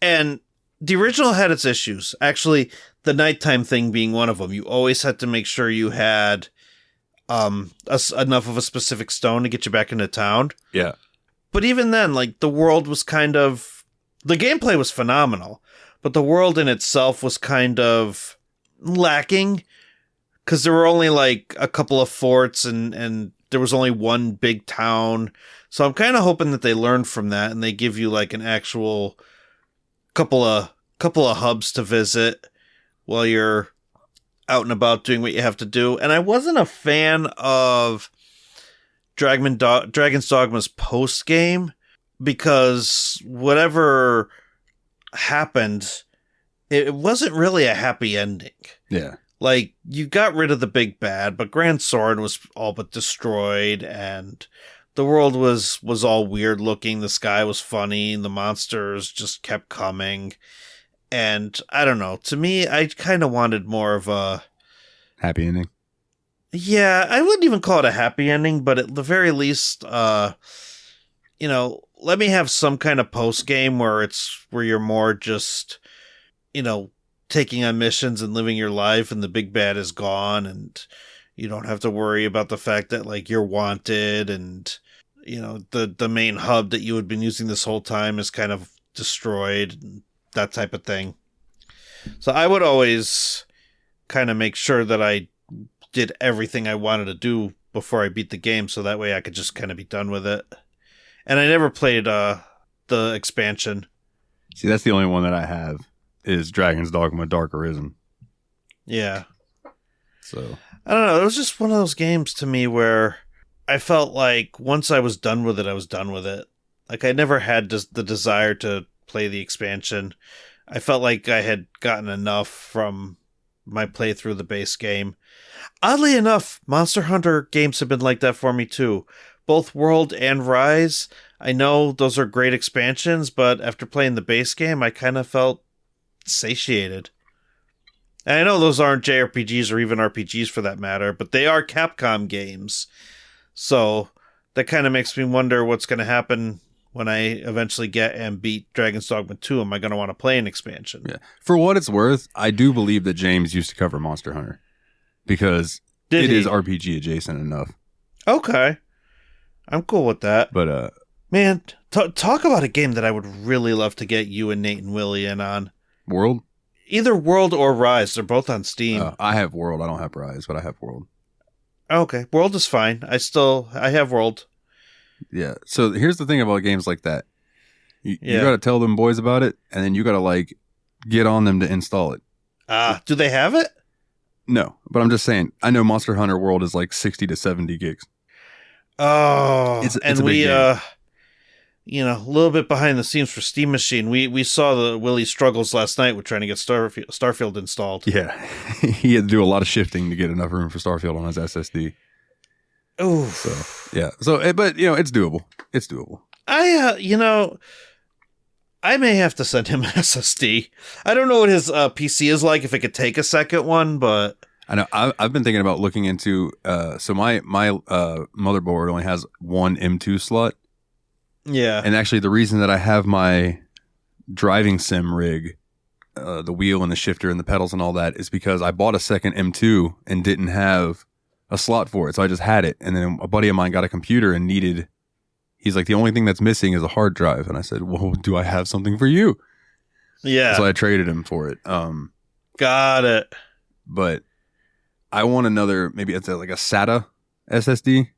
And the original had its issues. Actually, the nighttime thing being one of them. You always had to make sure you had enough of a specific stone to get you back into town. Yeah. But even then, like, the world was kind of... The gameplay was phenomenal, but the world in itself was kind of lacking because there were only like a couple of forts and there was only one big town. So I'm kind of hoping that they learn from that and they give you like an actual couple of hubs to visit while you're out and about doing what you have to do. And I wasn't a fan of Dragon's Dogma's post game, because whatever happened, it wasn't really a happy ending. Yeah. Like, you got rid of the big bad, but Grand Soren was all but destroyed, and the world was all weird looking. The sky was funny. And the monsters just kept coming. And I don't know. To me, I kind of wanted more of a happy ending. Yeah, I wouldn't even call it a happy ending, but at the very least, let me have some kind of post game where you're more just, taking on missions and living your life, and the big bad is gone, and you don't have to worry about the fact that like you're wanted, and the main hub that you had been using this whole time is kind of destroyed, and that type of thing. So I would always kind of make sure that I did everything I wanted to do before I beat the game, so that way I could just kind of be done with it. And I never played the expansion. See, that's the only one that I have is Dragon's Dogma Dark Arisen. Yeah. So I don't know. It was just one of those games to me where I felt like once I was done with it, I was done with it. Like I never had the desire to play the expansion. I felt like I had gotten enough from my playthrough of the base game. Oddly enough, Monster Hunter games have been like that for me too. Both World and Rise, I know those are great expansions, but after playing the base game, I kind of felt satiated. And I know those aren't JRPGs or even RPGs for that matter, but they are Capcom games. So that kind of makes me wonder what's going to happen when I eventually get and beat Dragon's Dogma 2. Am I going to want to play an expansion? Yeah. For what it's worth, I do believe that James used to cover Monster Hunter because it is RPG adjacent enough. Okay. I'm cool with that. But man, talk about a game that I would really love to get you and Nate and Willie in on. World? Either World or Rise. They're both on Steam. I have World. I don't have Rise, but I have World. Okay. World is fine. I have World. Yeah. So here's the thing about games like that. You got to tell them boys about it, and then you got to like get on them to install it. Do they have it? No, but I'm just saying. I know Monster Hunter World is like 60 to 70 gigs. Oh, it's and a big game. A little bit behind the scenes for Steam Machine. We saw the Willie struggles last night with trying to get Starfield installed. Yeah, he had to do a lot of shifting to get enough room for Starfield on his SSD. Oh, so yeah. So, but it's doable. It's doable. I may have to send him an SSD. I don't know what his PC is like, if it could take a second one, but I know I've been thinking about looking into. So my motherboard only has one M2 slot. Yeah, and actually, the reason that I have my driving sim rig, the wheel and the shifter and the pedals and all that, is because I bought a second M2 and didn't have a slot for it, so I just had it. And then a buddy of mine got a computer and needed. He's like, the only thing that's missing is a hard drive, and I said, "Well, do I have something for you?" Yeah, so I traded him for it. Got it. But I want another, maybe it's like a SATA SSD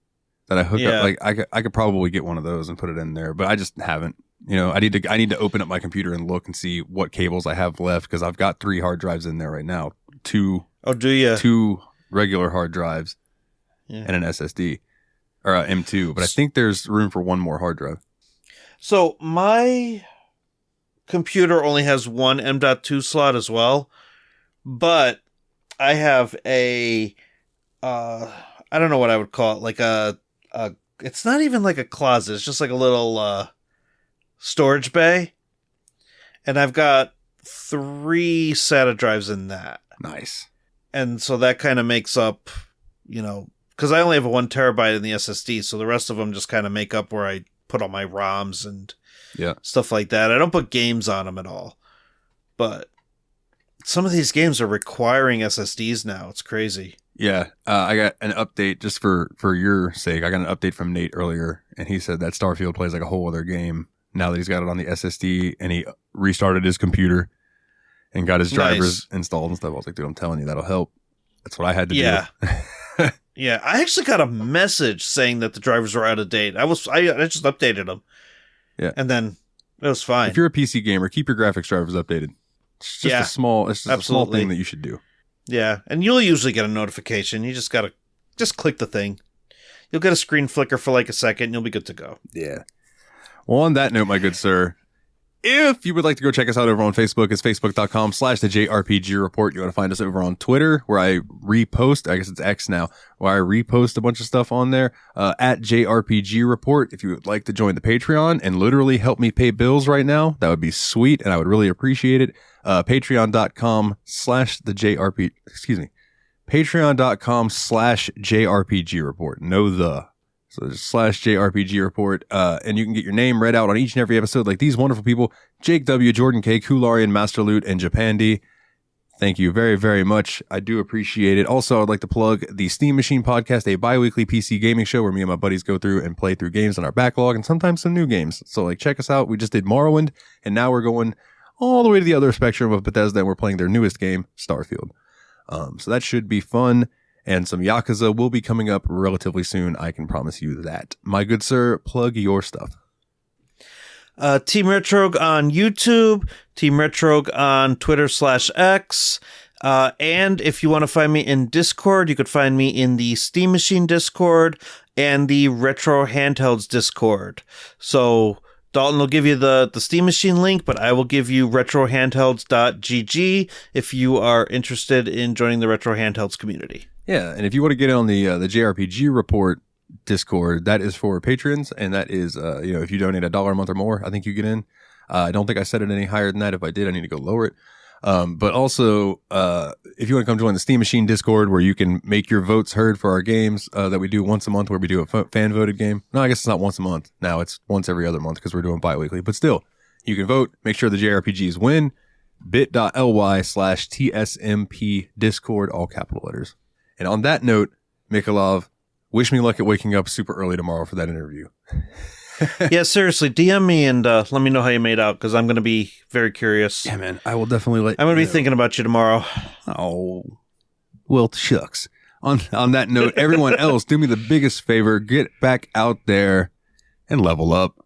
that I hook up. Like I could probably get one of those and put it in there, but I just haven't. I need to open up my computer and look and see what cables I have left, because I've got 3 hard drives in there right now. 2. Oh, do you? 2 regular hard drives and an SSD or a M2, but I think there's room for one more hard drive. So my computer only has one M.2 slot as well, but I have a I don't know what I would call it, like a it's not even like a closet, it's just like a little storage bay, and I've got 3 SATA drives in that. Nice. And so that kind of makes up, because I only have a 1 terabyte in the SSD, so the rest of them just kind of make up where I put all my ROMs and stuff like that. I don't put games on them at all, but some of these games are requiring SSDs now. It's crazy. Yeah, I got an update just for your sake. I got an update from Nate earlier, and he said that Starfield plays like a whole other game now that he's got it on the SSD, and he restarted his computer and got his drivers installed and stuff. I was like, dude, I'm telling you, that'll help. That's what I had to do. Yeah, I actually got a message saying that the drivers were out of date. I just updated them. Yeah. And then it was fine. If you're a PC gamer, keep your graphics drivers updated. It's just a small thing that you should do. Yeah, and you'll usually get a notification. You just gotta click the thing. You'll get a screen flicker for like a second, and you'll be good to go. Yeah. Well, on that note, my good sir, If you would like to go check us out over on Facebook, it's facebook.com/the JRPG Report. You want to find us over on Twitter, where I repost, I guess it's X now, where I repost a bunch of stuff on there, at JRPG Report. If you would like to join the Patreon and literally help me pay bills right now, that would be sweet, and I would really appreciate it. Patreon.com/JRPG Report. So just /JRPG Report, and you can get your name read out on each and every episode like these wonderful people: Jake W., Jordan K., Kularian, MasterLoot, and Japandi. Thank you very, very much. I do appreciate it. Also, I'd like to plug the Steam Machine Podcast, a bi-weekly PC gaming show where me and my buddies go through and play through games on our backlog and sometimes some new games. So like, check us out. We just did Morrowind, and now we're going all the way to the other spectrum of Bethesda, and we're playing their newest game, Starfield. So that should be fun. And some Yakuza will be coming up relatively soon. I can promise you that. My good sir, plug your stuff. Team Retrogue on YouTube, Team Retrogue on Twitter/X. And if you want to find me in Discord, you could find me in the Steam Machine Discord and the Retro Handhelds Discord. So Dalton will give you the Steam Machine link, but I will give you retrohandhelds.gg if you are interested in joining the Retro Handhelds community. Yeah, and if you want to get on the JRPG Report Discord, that is for patrons, and that is, if you donate $1 a month or more, I think you get in. I don't think I set it any higher than that. If I did, I need to go lower it. But also, if you want to come join the Steam Machine Discord, where you can make your votes heard for our games that we do once a month, where we do a fan-voted game. No, I guess it's not once a month. Now it's once every other month because we're doing bi-weekly. But still, you can vote. Make sure the JRPGs win. bit.ly/TSMP Discord, all capital letters. And on that note, Mikolov, wish me luck at waking up super early tomorrow for that interview. Yeah, seriously, DM me and let me know how you made out, because I'm going to be very curious. Yeah, man, I will definitely I'm going to be thinking about you tomorrow. Oh, well, shucks. On that note, everyone else, do me the biggest favor, get back out there and level up.